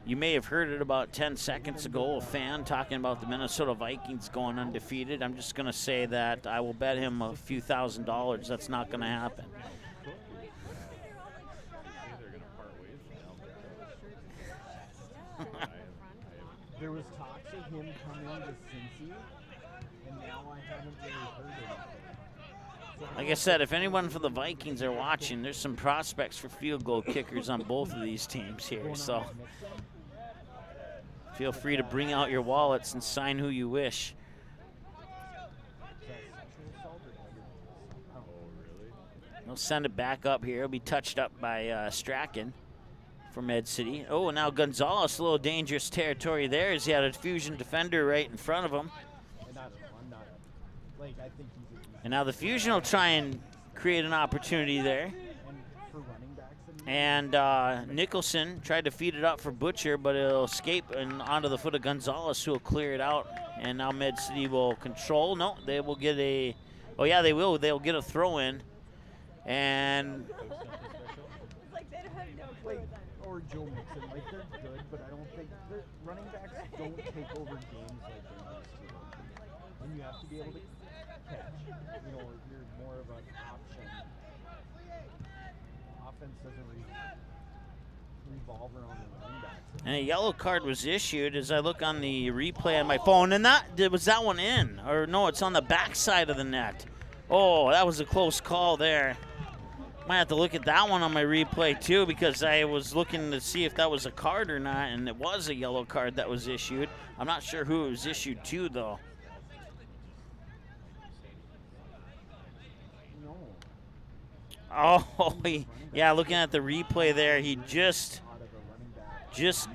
You may have heard it about 10 seconds ago, a fan talking about the Minnesota Vikings going undefeated. I'm just going to say that I will bet him a few $1,000s that's not going to happen. They're going to part ways now. There was talks of him coming to Cincy, and now I haven't really heard anything. Like I said, if anyone from the Vikings are watching, there's some prospects for field goal kickers on both of these teams here. So feel free to bring out your wallets and sign who you wish. They'll send it back up here. It'll be touched up by Strachan from Med City. Oh, and now Gonzalez, a little dangerous territory there as he had a Fusion defender right in front of him. And now the Fusion will try and create an opportunity there. And Nicholson tried to feed it up for Butcher, but it'll escape and onto the foot of Gonzalez, who will clear it out. And now Med City will control. No, they will get a, oh yeah, they will. They'll get a throw in. And or Joe Mixon, like they're good, but I don't think their running backs don't take over games like they used to. And you have to be able to catch. You know, you're more of an option. Offense doesn't revolve around the running backs. And a yellow card was issued as I look on the replay on my phone. And that was that one in? Or no, it's on the back side of the net. Oh, that was a close call there. Might have to look at that one on my replay too, because I was looking to see if that was a card or not, and it was a yellow card that was issued. I'm not sure who it was issued to, though. Oh, yeah, looking at the replay there, he just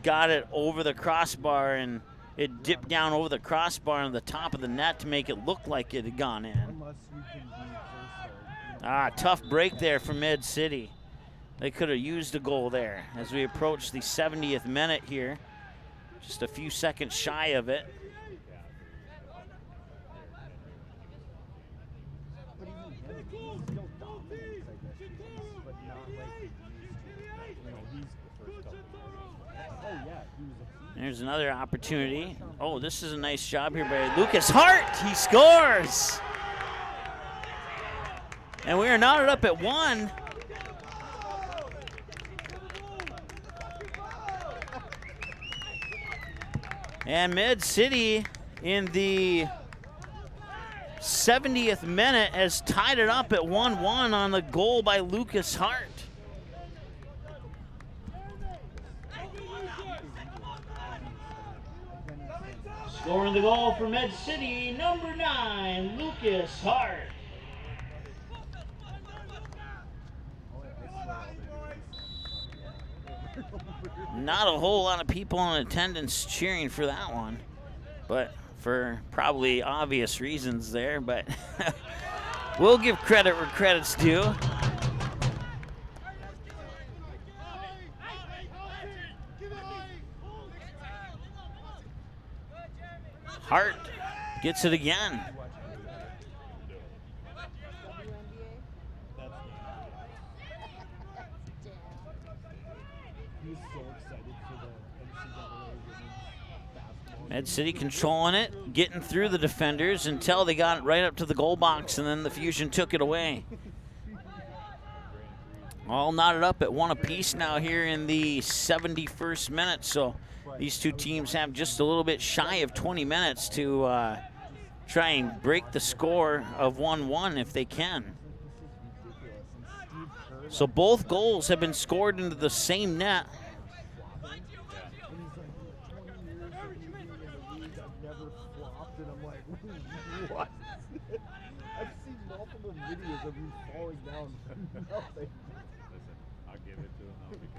got it over the crossbar, and it dipped down over the crossbar on the top of the net to make it look like it had gone in. Tough break there for Med City. they could have used a goal there as we approach the 70th minute here. Just a few seconds shy of it. But even him, he still dominates, I guess, but not like he used to. You know, he's the first couple years. Oh, yeah, he was a There's another opportunity. Oh, this is a nice job here by Lucas Hart. He scores. And we are knotted up at 1. And Med City in the 70th minute has tied it up at 1-1 on the goal by Lucas Hart. Scoring the goal for Med City, number 9, Lucas Hart. Not a whole lot of people in attendance cheering for that one, but for probably obvious reasons there, but we'll give credit where credit's due. Hart gets it again. Med City controlling it, getting through the defenders until they got it right up to the goal box, and then the Fusion took it away. All knotted up at 1 apiece now here in the 71st minute, so these two teams have just a little bit shy of 20 minutes to try and break the score of 1-1 if they can. So both goals have been scored into the same net. What? I've seen multiple videos of you falling down from nothing. Listen, I'll give it to him though because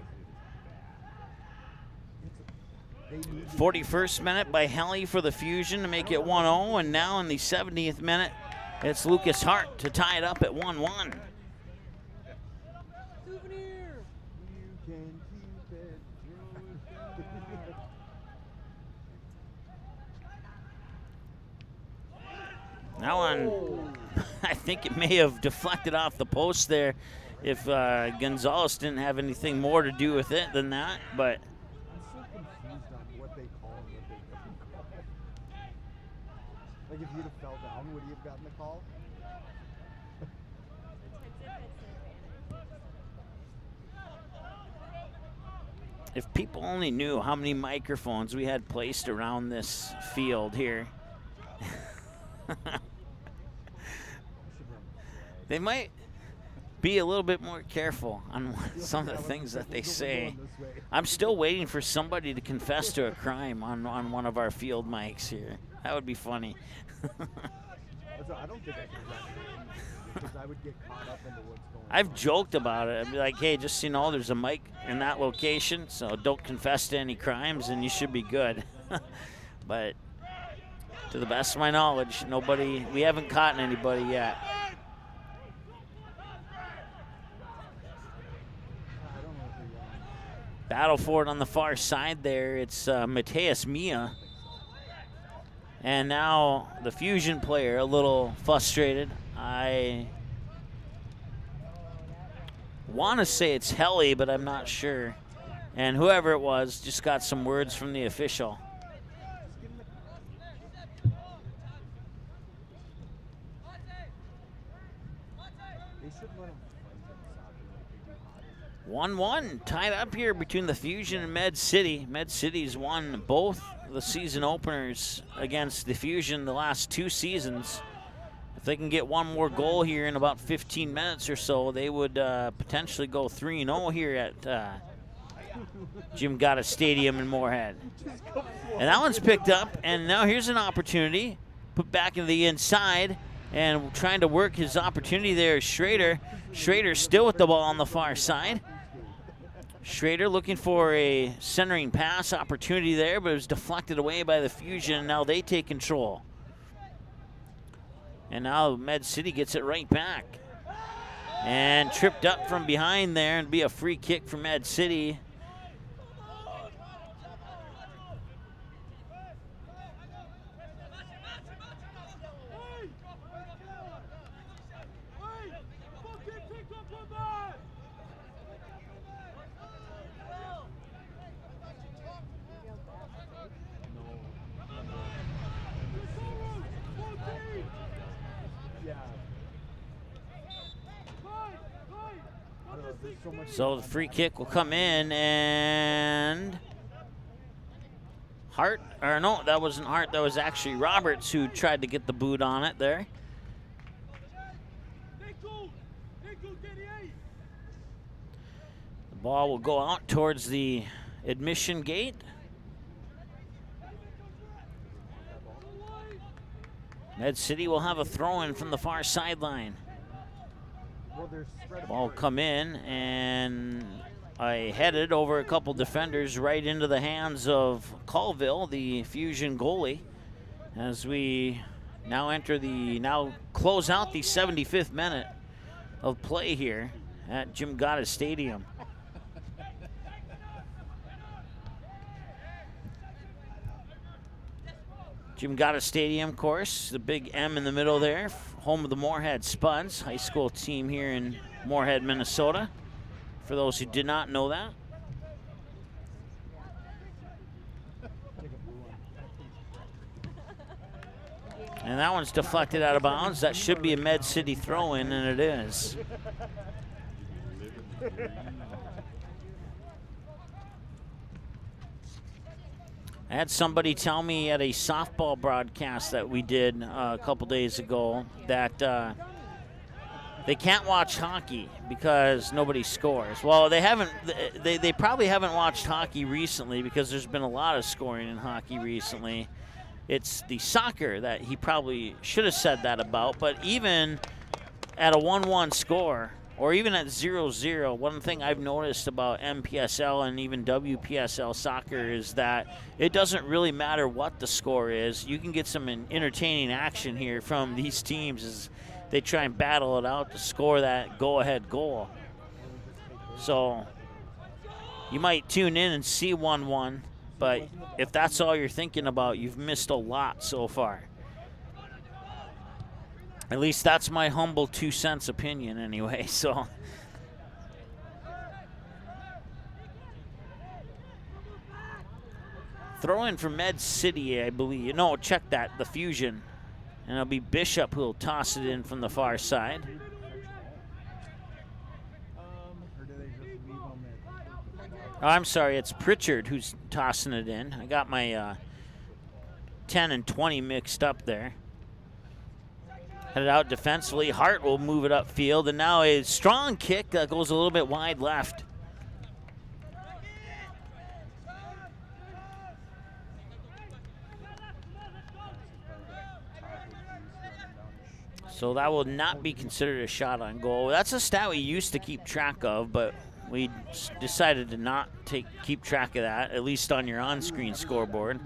it is bad. 41st minute by Helly for the Fusion to make it 1-0, and now in the 70th minute, it's Lucas Hart to tie it up at 1-1. Souvenir! You can keep it. That one, I think it may have deflected off the post there if Gonzalez didn't have anything more to do with it than that, but I'm so confused on what they call and what they don't call. Like if he'd have fell down, would he have gotten the call? if people only knew how many microphones we had placed around this field here, they might be a little bit more careful on some of the things that they say. I'm still waiting for somebody to confess to a crime on one of our field mics here. That would be funny. I don't think I could because I would get caught up into what's going on. I've joked about it. I'd be like, hey, just so you know, there's a mic in that location, so don't confess to any crimes and you should be good. But to the best of my knowledge, we haven't caught anybody yet. Battle for it on the far side there. It's Mateus Mia. And now the Fusion player a little frustrated. I want to say it's Helly, but I'm not sure. And whoever it was just got some words from the official. They should let them fight in soccer like they do hockey. 1-1 tied up here between the Fusion and Med City. Med City's won both the season openers against the Fusion the last 2 seasons. If they can get one more goal here in about 15 minutes or so, they would potentially go 3-0 here at Jim Gata Stadium in Moorhead. And that one's picked up, and now here's an opportunity. Put back in the inside, and trying to work his opportunity there is Schrader. Schrader still with the ball on the far side. Schrader looking for a centering pass opportunity there, but it was deflected away by the Fusion, and now they take control. And now Med City gets it right back. And tripped up from behind there, and be a free kick for Med City. So the free kick will come in, and Hart, or no, that wasn't Hart, that was actually Roberts who tried to get the boot on it there. The ball will go out towards the admission gate. Med City will have a throw-in from the far sideline. Ball come in, and I headed over a couple defenders right into the hands of Colville, the Fusion goalie, as we now close out the 75th minute of play here at Jim Gotta Stadium. Jim Gotta Stadium, of course, the big M in the middle there, home of the Moorhead Spuds, high school team here in Moorhead, Minnesota, for those who did not know that. And that one's deflected out of bounds. That should be a Med City throw-in, and it is. I had somebody tell me at a softball broadcast that we did a couple days ago that they can't watch hockey because nobody scores. Well, they haven't. They probably haven't watched hockey recently because there's been a lot of scoring in hockey recently. It's the soccer that he probably should have said that about. But even at a 1-1 score, or even at 0-0, one thing I've noticed about NPSL and even WPSL soccer is that it doesn't really matter what the score is. You can get some entertaining action here from these teams as they try and battle it out to score that go-ahead goal. So you might tune in and see 1-1, but if that's all you're thinking about, you've missed a lot so far. At least that's my humble 2 cents opinion anyway, so. Throw in for Med City, I believe. No, check that, the Fusion. And it'll be Bishop who'll toss it in from the far side. Oh, I'm sorry, it's Pritchard who's tossing it in. I got my 10 and 20 mixed up there. Headed out defensively. Hart will move it upfield, and now a strong kick that goes a little bit wide left. So that will not be considered a shot on goal. That's a stat we used to keep track of, but we decided to not keep track of that, at least on your on-screen scoreboard.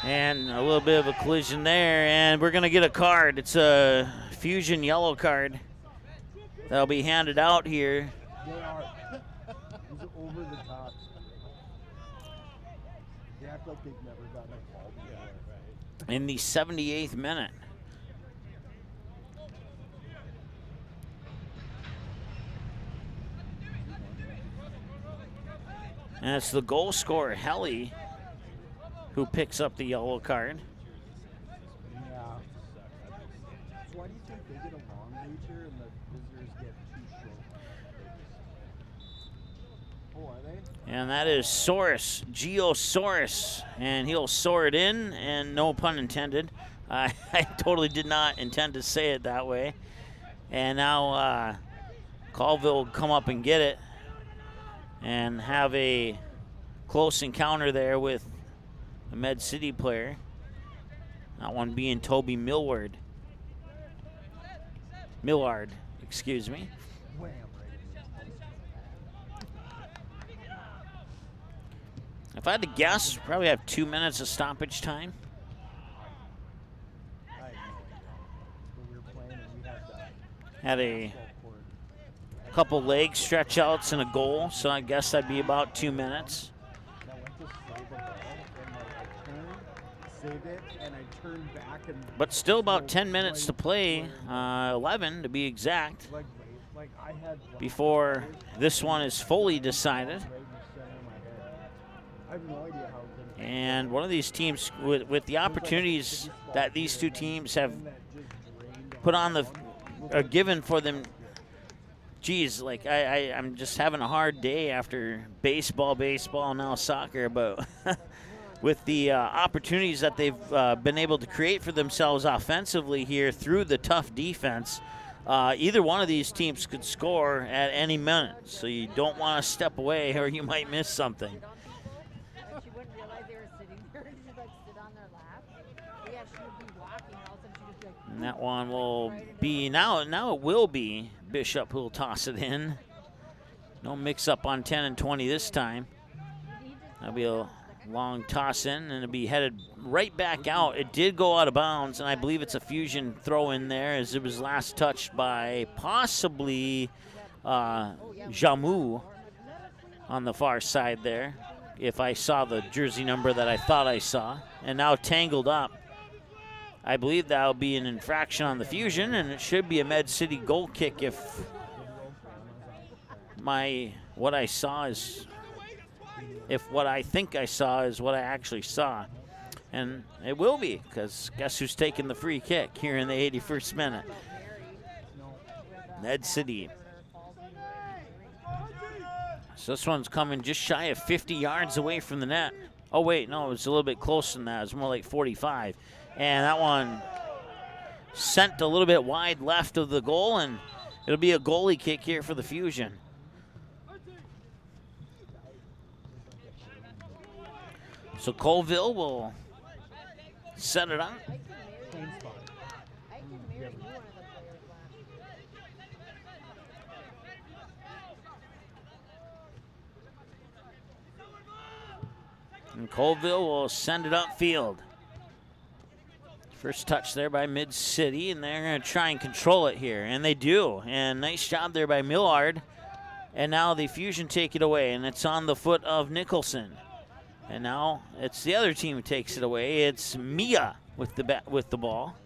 And a little bit of a collision there, and we're going to get a card. It's a Fusion yellow card that'll be handed out here. They are. He's over the top. They act like they've never gotten a call before. In the 78th minute. And it's the goal scorer, Helly, who picks up the yellow card. Yeah. So why do you think they get a long bleacher and the visitors get too short? Oh, are they? And that is Saurus, Geosaurus, and he'll soar it in, and no pun intended. I totally did not intend to say it that way. And now Colville will come up and get it and have a close encounter there with a Med City player. That one being Toby Millard, excuse me. If I had to guess, probably have 2 minutes of stoppage time. I have no idea. But we were playing and we had had a couple leg stretch outs and a goal, so I guess that'd be about 2 minutes. And I went to save the ball, and I turned, saved it, and I turned back and. But still about 10 minutes to play, 11 to be exact, Like I had before this one is fully decided. right in the center of my head. I have no idea how good. And one of these teams, with the opportunities that these two teams have put on the, are given for them, geez, like I'm just having a hard day after baseball, now soccer, but with the opportunities that they've been able to create for themselves offensively here through the tough defense, either one of these teams could score at any minute. So you don't want to step away or you might miss something. And she wouldn't realize they were sitting there. She'd like sit on their lap. But yeah, she would be walking, and all of a sudden she would be like. And that one will be, now it will be Bishop who will toss it in. No mix up on 10 and 20 this time. That'll be a long toss in, and it'll be headed right back out. It did go out of bounds, and I believe it's a Fusion throw in there, as it was last touched by possibly Jamu on the far side there, if I saw the jersey number that I thought I saw. And now tangled up. I believe that'll be an infraction on the Fusion, and it should be a Med City goal kick if what I saw is, if what I think I saw is what I actually saw. And it will be, because guess who's taking the free kick here in the 81st minute? Med City. So this one's coming just shy of 50 yards away from the net. Oh, wait, no, it was a little bit closer than that. It was more like 45. And that one sent a little bit wide left of the goal, and it'll be a goalie kick here for the Fusion. So Colville will set it up. And Colville will send it upfield. First touch there by Mid-City, and they're going to try and control it here, and they do. And nice job there by Millard. And now the Fusion take it away, and it's on the foot of Nicholson. And now it's the other team who takes it away. It's Mia with the ball.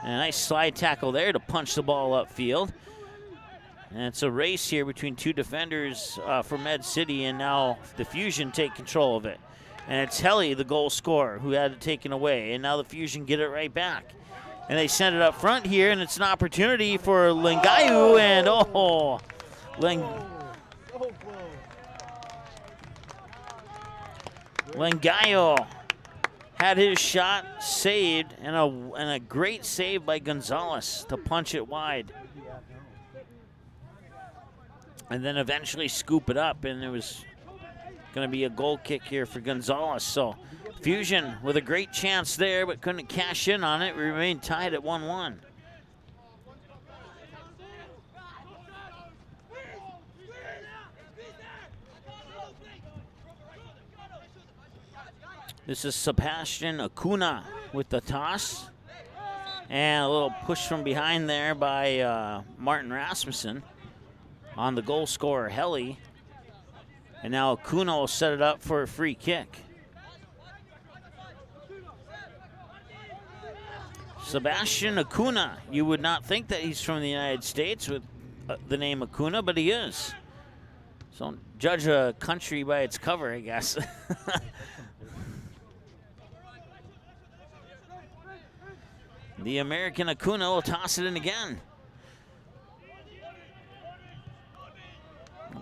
And a nice slide tackle there to punch the ball upfield. And it's a race here between two defenders for Med City, and now the Fusion take control of it. And it's Helly, the goal scorer, who had it taken away. And now the Fusion get it right back. And they send it up front here, and it's an opportunity for Lengayu. And Lengayo had his shot saved, and a great save by Gonzalez to punch it wide. And then eventually scoop it up, and it was going to be a goal kick here for Gonzalez. So Fusion with a great chance there, but couldn't cash in on it. We remain tied at 1-1. This is Sebastian Acuna with the toss. And a little push from behind there by Martin Rasmussen on the goal scorer, Helly. And now Acuna will set it up for a free kick. Sebastian Acuna. You would not think that he's from the United States with the name Acuna, but he is. So don't judge a country by its cover, I guess. The American Acuna will toss it in again.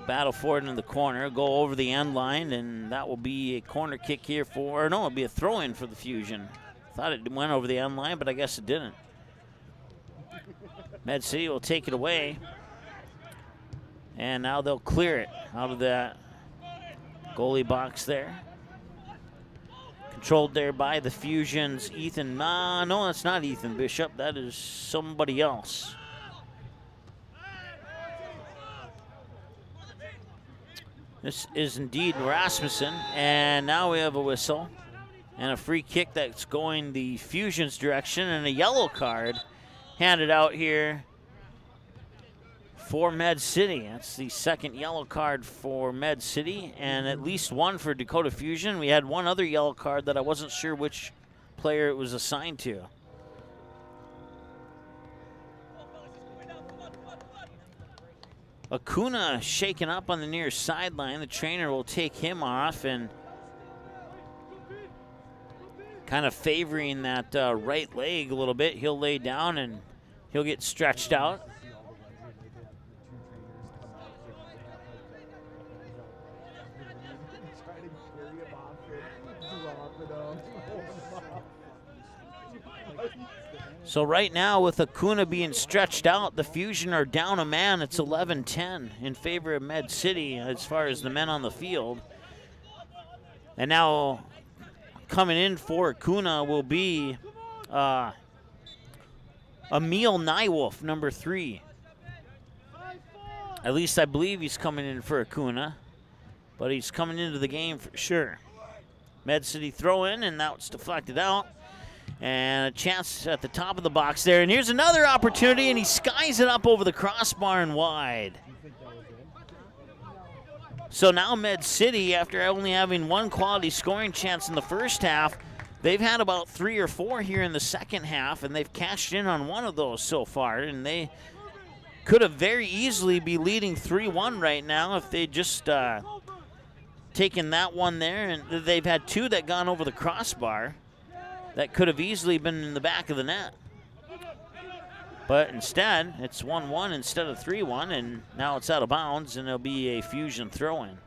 Battle for it in the corner, go over the end line, and that will be a corner kick here for, or no, it'll be a throw-in for the Fusion. Thought it went over the end line, but I guess it didn't. Med City will take it away. And now they'll clear it out of that goalie box there. Controlled there by the Fusion's Ethan. No, that's not Ethan Bishop. That is somebody else. This is indeed Rasmussen. And now we have a whistle and a free kick that's going the Fusion's direction, and a yellow card handed out here for Med City. That's the second yellow card for Med City, and at least one for Dakota Fusion. We had one other yellow card that I wasn't sure which player it was assigned to. Acuna shaken up on the near sideline. The trainer will take him off and kind of favoring that right leg a little bit. He'll lay down and he'll get stretched out. So right now, with Acuna being stretched out, the Fusion are down a man. It's 11-10 in favor of Med City as far as the men on the field. And now coming in for Acuna will be Emil Nywolf, number 3. At least I believe he's coming in for Acuna, but he's coming into the game for sure. Med City throw in, and now it's deflected out. And a chance at the top of the box there. And here's another opportunity, and he skies it up over the crossbar and wide. So now Med City, after only having one quality scoring chance in the first half, they've had about 3 or 4 here in the second half, and they've cashed in on one of those so far. And they could have very easily be leading 3-1 right now if they just taken that one there. And they've had 2 that gone over the crossbar. That could have easily been in the back of the net. But instead, it's 1-1 instead of 3-1, and now it's out of bounds, and it'll be a Fusion throw-in.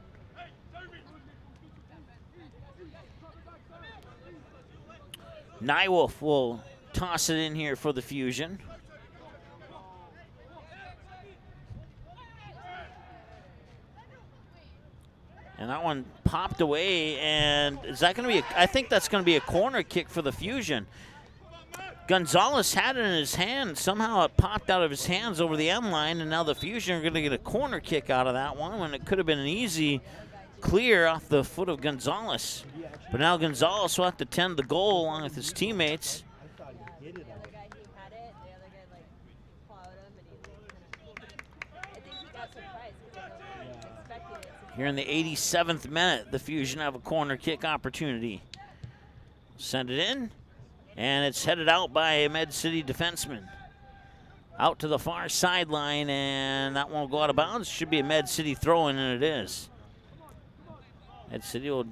Nywolf will toss it in here for the Fusion. And that one popped away, and is that going to be I think that's going to be a corner kick for the Fusion. Gonzalez had it in his hand. Somehow it popped out of his hands over the M line, and now the Fusion are going to get a corner kick out of that one when it could have been an easy clear off the foot of Gonzalez. But now Gonzalez will have to tend the goal along with his teammates. Here in the 87th minute, the Fusion have a corner kick opportunity. Send it in, and it's headed out by a Med City defenseman. Out to the far sideline, and that won't go out of bounds. Should be a Med City throw-in, and it is. Med City will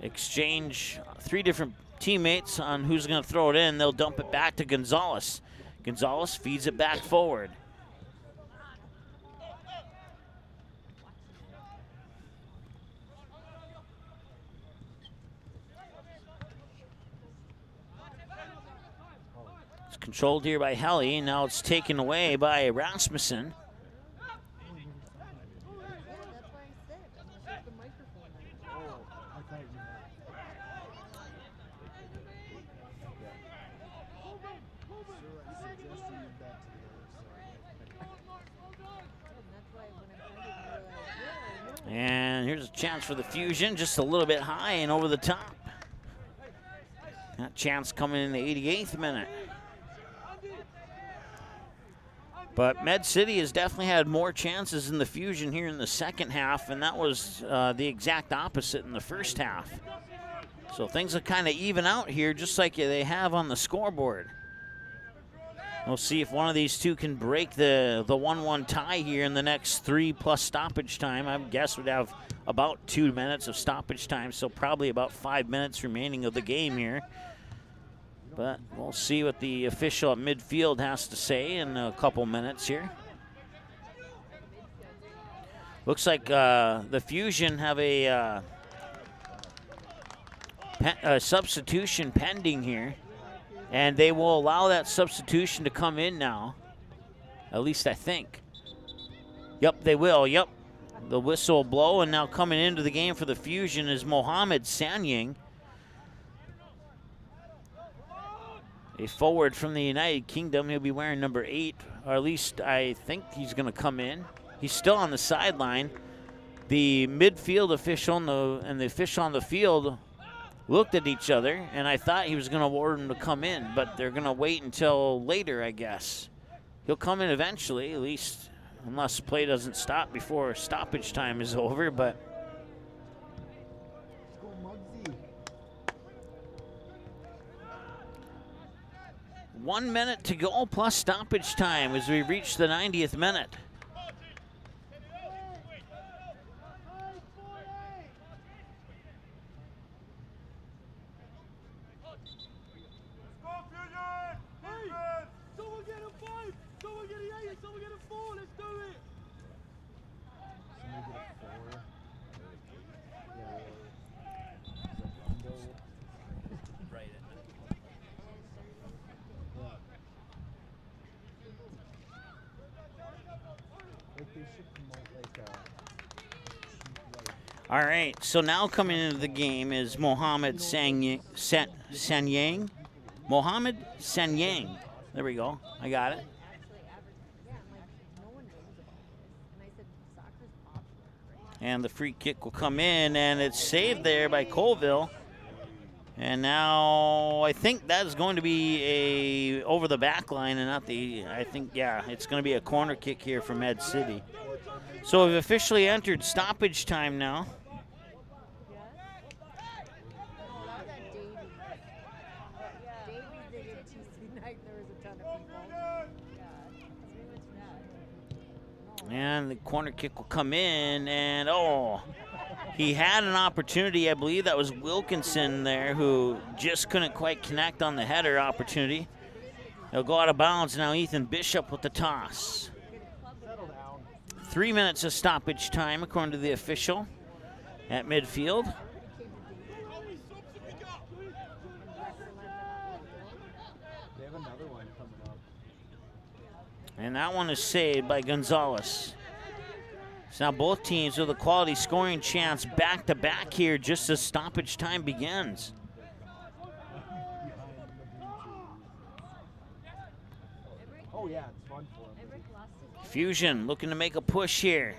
exchange 3 different teammates on who's going to throw it in. They'll dump it back to Gonzalez. Gonzalez feeds it back forward. Controlled here by Helly. Now it's taken away by Rasmussen. And here's a chance for the Fusion, just a little bit high and over the top. That chance coming in the 88th minute. But Med City has definitely had more chances in the Fusion here in the second half, and that was the exact opposite in the first half. So things will kind of even out here, just like they have on the scoreboard. We'll see if one of these two can break the 1-1 tie here in the next 3 plus stoppage time. I guess we'd have about 2 minutes of stoppage time, so probably about 5 minutes remaining of the game here. But we'll see what the official at midfield has to say in a couple minutes here. Looks like the Fusion have a substitution pending here. And they will allow that substitution to come in now. At least I think. Yep, they will. Yep. The whistle will blow, and now coming into the game for the Fusion is Mohamed Sanying. A forward from the United Kingdom. He'll be wearing number 8, or at least I think he's going to come in. He's still on the sideline. The midfield official and the official on the field looked at each other, and I thought he was going to order him to come in, but they're going to wait until later, I guess. He'll come in eventually, at least unless play doesn't stop before stoppage time is over, but 1 minute to go plus stoppage time as we reach the 90th minute. All right, so now coming into the game is Mohamed Sanyang. Mohamed Sanyang. There we go. I got it. And the free kick will come in, and it's saved there by Colville. And now I think that is going to be a over the back line and not the, I think, yeah, it's going to be a corner kick here for Med City. So we've officially entered stoppage time now. And the corner kick will come in, and oh, he had an opportunity. I believe that was Wilkinson there who just couldn't quite connect on the header opportunity. He'll go out of bounds now. Ethan Bishop with the toss. 3 minutes of stoppage time according to the official at midfield. They have another one coming up. And that one is saved by Gonzalez. So now both teams with a quality scoring chance back-to-back here just as stoppage time begins. Oh yeah, it's fun for him. Fusion looking to make a push here.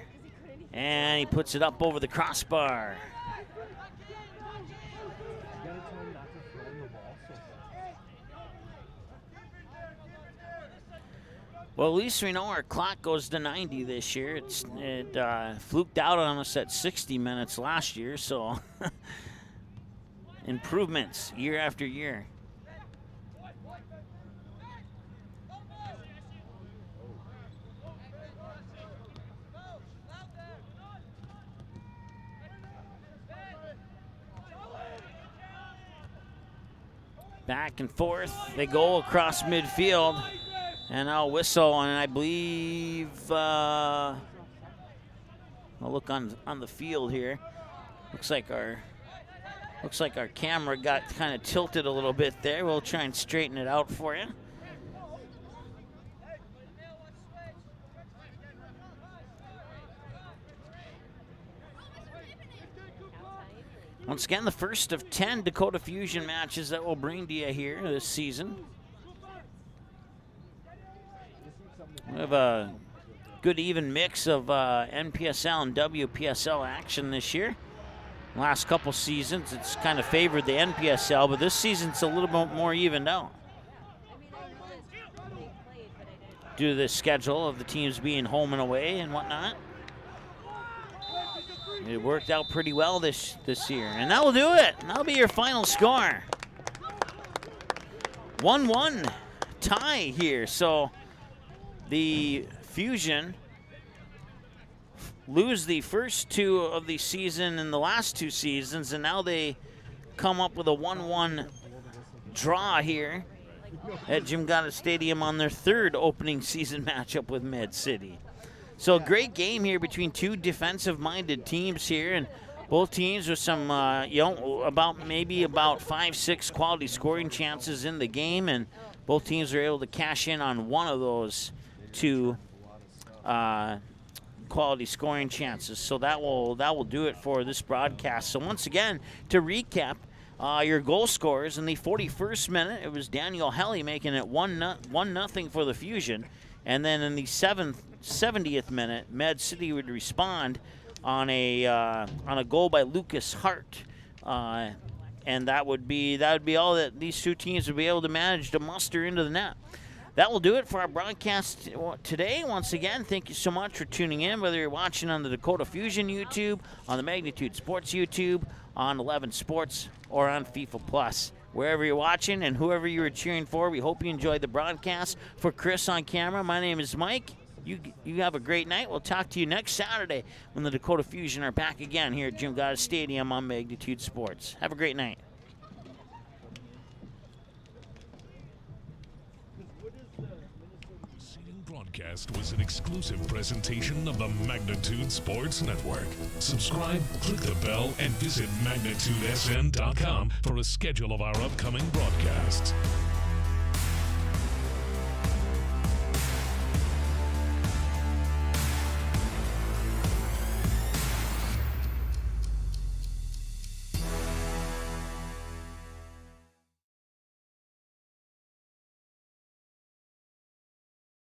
And he puts it up over the crossbar. Well, at least we know our clock goes to 90 this year. It fluked out on us at 60 minutes last year, so improvements year after year. Back and forth, they go across midfield. And I'll whistle, and I believe I'll look on the field here. Looks like our camera got kind of tilted a little bit there. We'll try and straighten it out for you. Once again, the first of 10 Dakota Fusion matches that we'll bring to you here this season. We have a good even mix of NPSL and WPSL action this year. Last couple seasons, it's kind of favored the NPSL, but this season it's a little bit more evened out due to the schedule of the teams being home and away and whatnot. It worked out pretty well this year, and that will do it. That'll be your final score. 1-1 tie here, so the Fusion lose the first two of the season in the last two seasons, and now they come up with a 1-1 draw here at Gymkhana Stadium on their third opening season matchup with Med City. So a great game here between two defensive-minded teams here, and both teams with some, about 5-6 quality scoring chances in the game, and both teams are able to cash in on one of those two quality scoring chances. So that will do it for this broadcast. So once again, to recap, your goal scorers in the 41st minute, it was Daniel Helly making it 1-0 for the Fusion, and then in the 70th minute, Med City would respond on a goal by Lucas Hart, and that would be all that these two teams would be able to manage to muster into the net. that will do it for our broadcast today. Once again, thank you so much for tuning in, whether you're watching on the Dakota Fusion YouTube, on the Magnitude Sports YouTube, on 11 Sports, or on FIFA Plus. Wherever you're watching and whoever you were cheering for, we hope you enjoyed the broadcast. For Chris on camera, my name is Mike. You have a great night. We'll talk to you next Saturday when the Dakota Fusion are back again here at Jim Goddard Stadium on Magnitude Sports. Have a great night. Broadcast was an exclusive presentation of the Magnitude Sports Network. Subscribe, click the bell, and visit magnitudesn.com for a schedule of our upcoming broadcasts.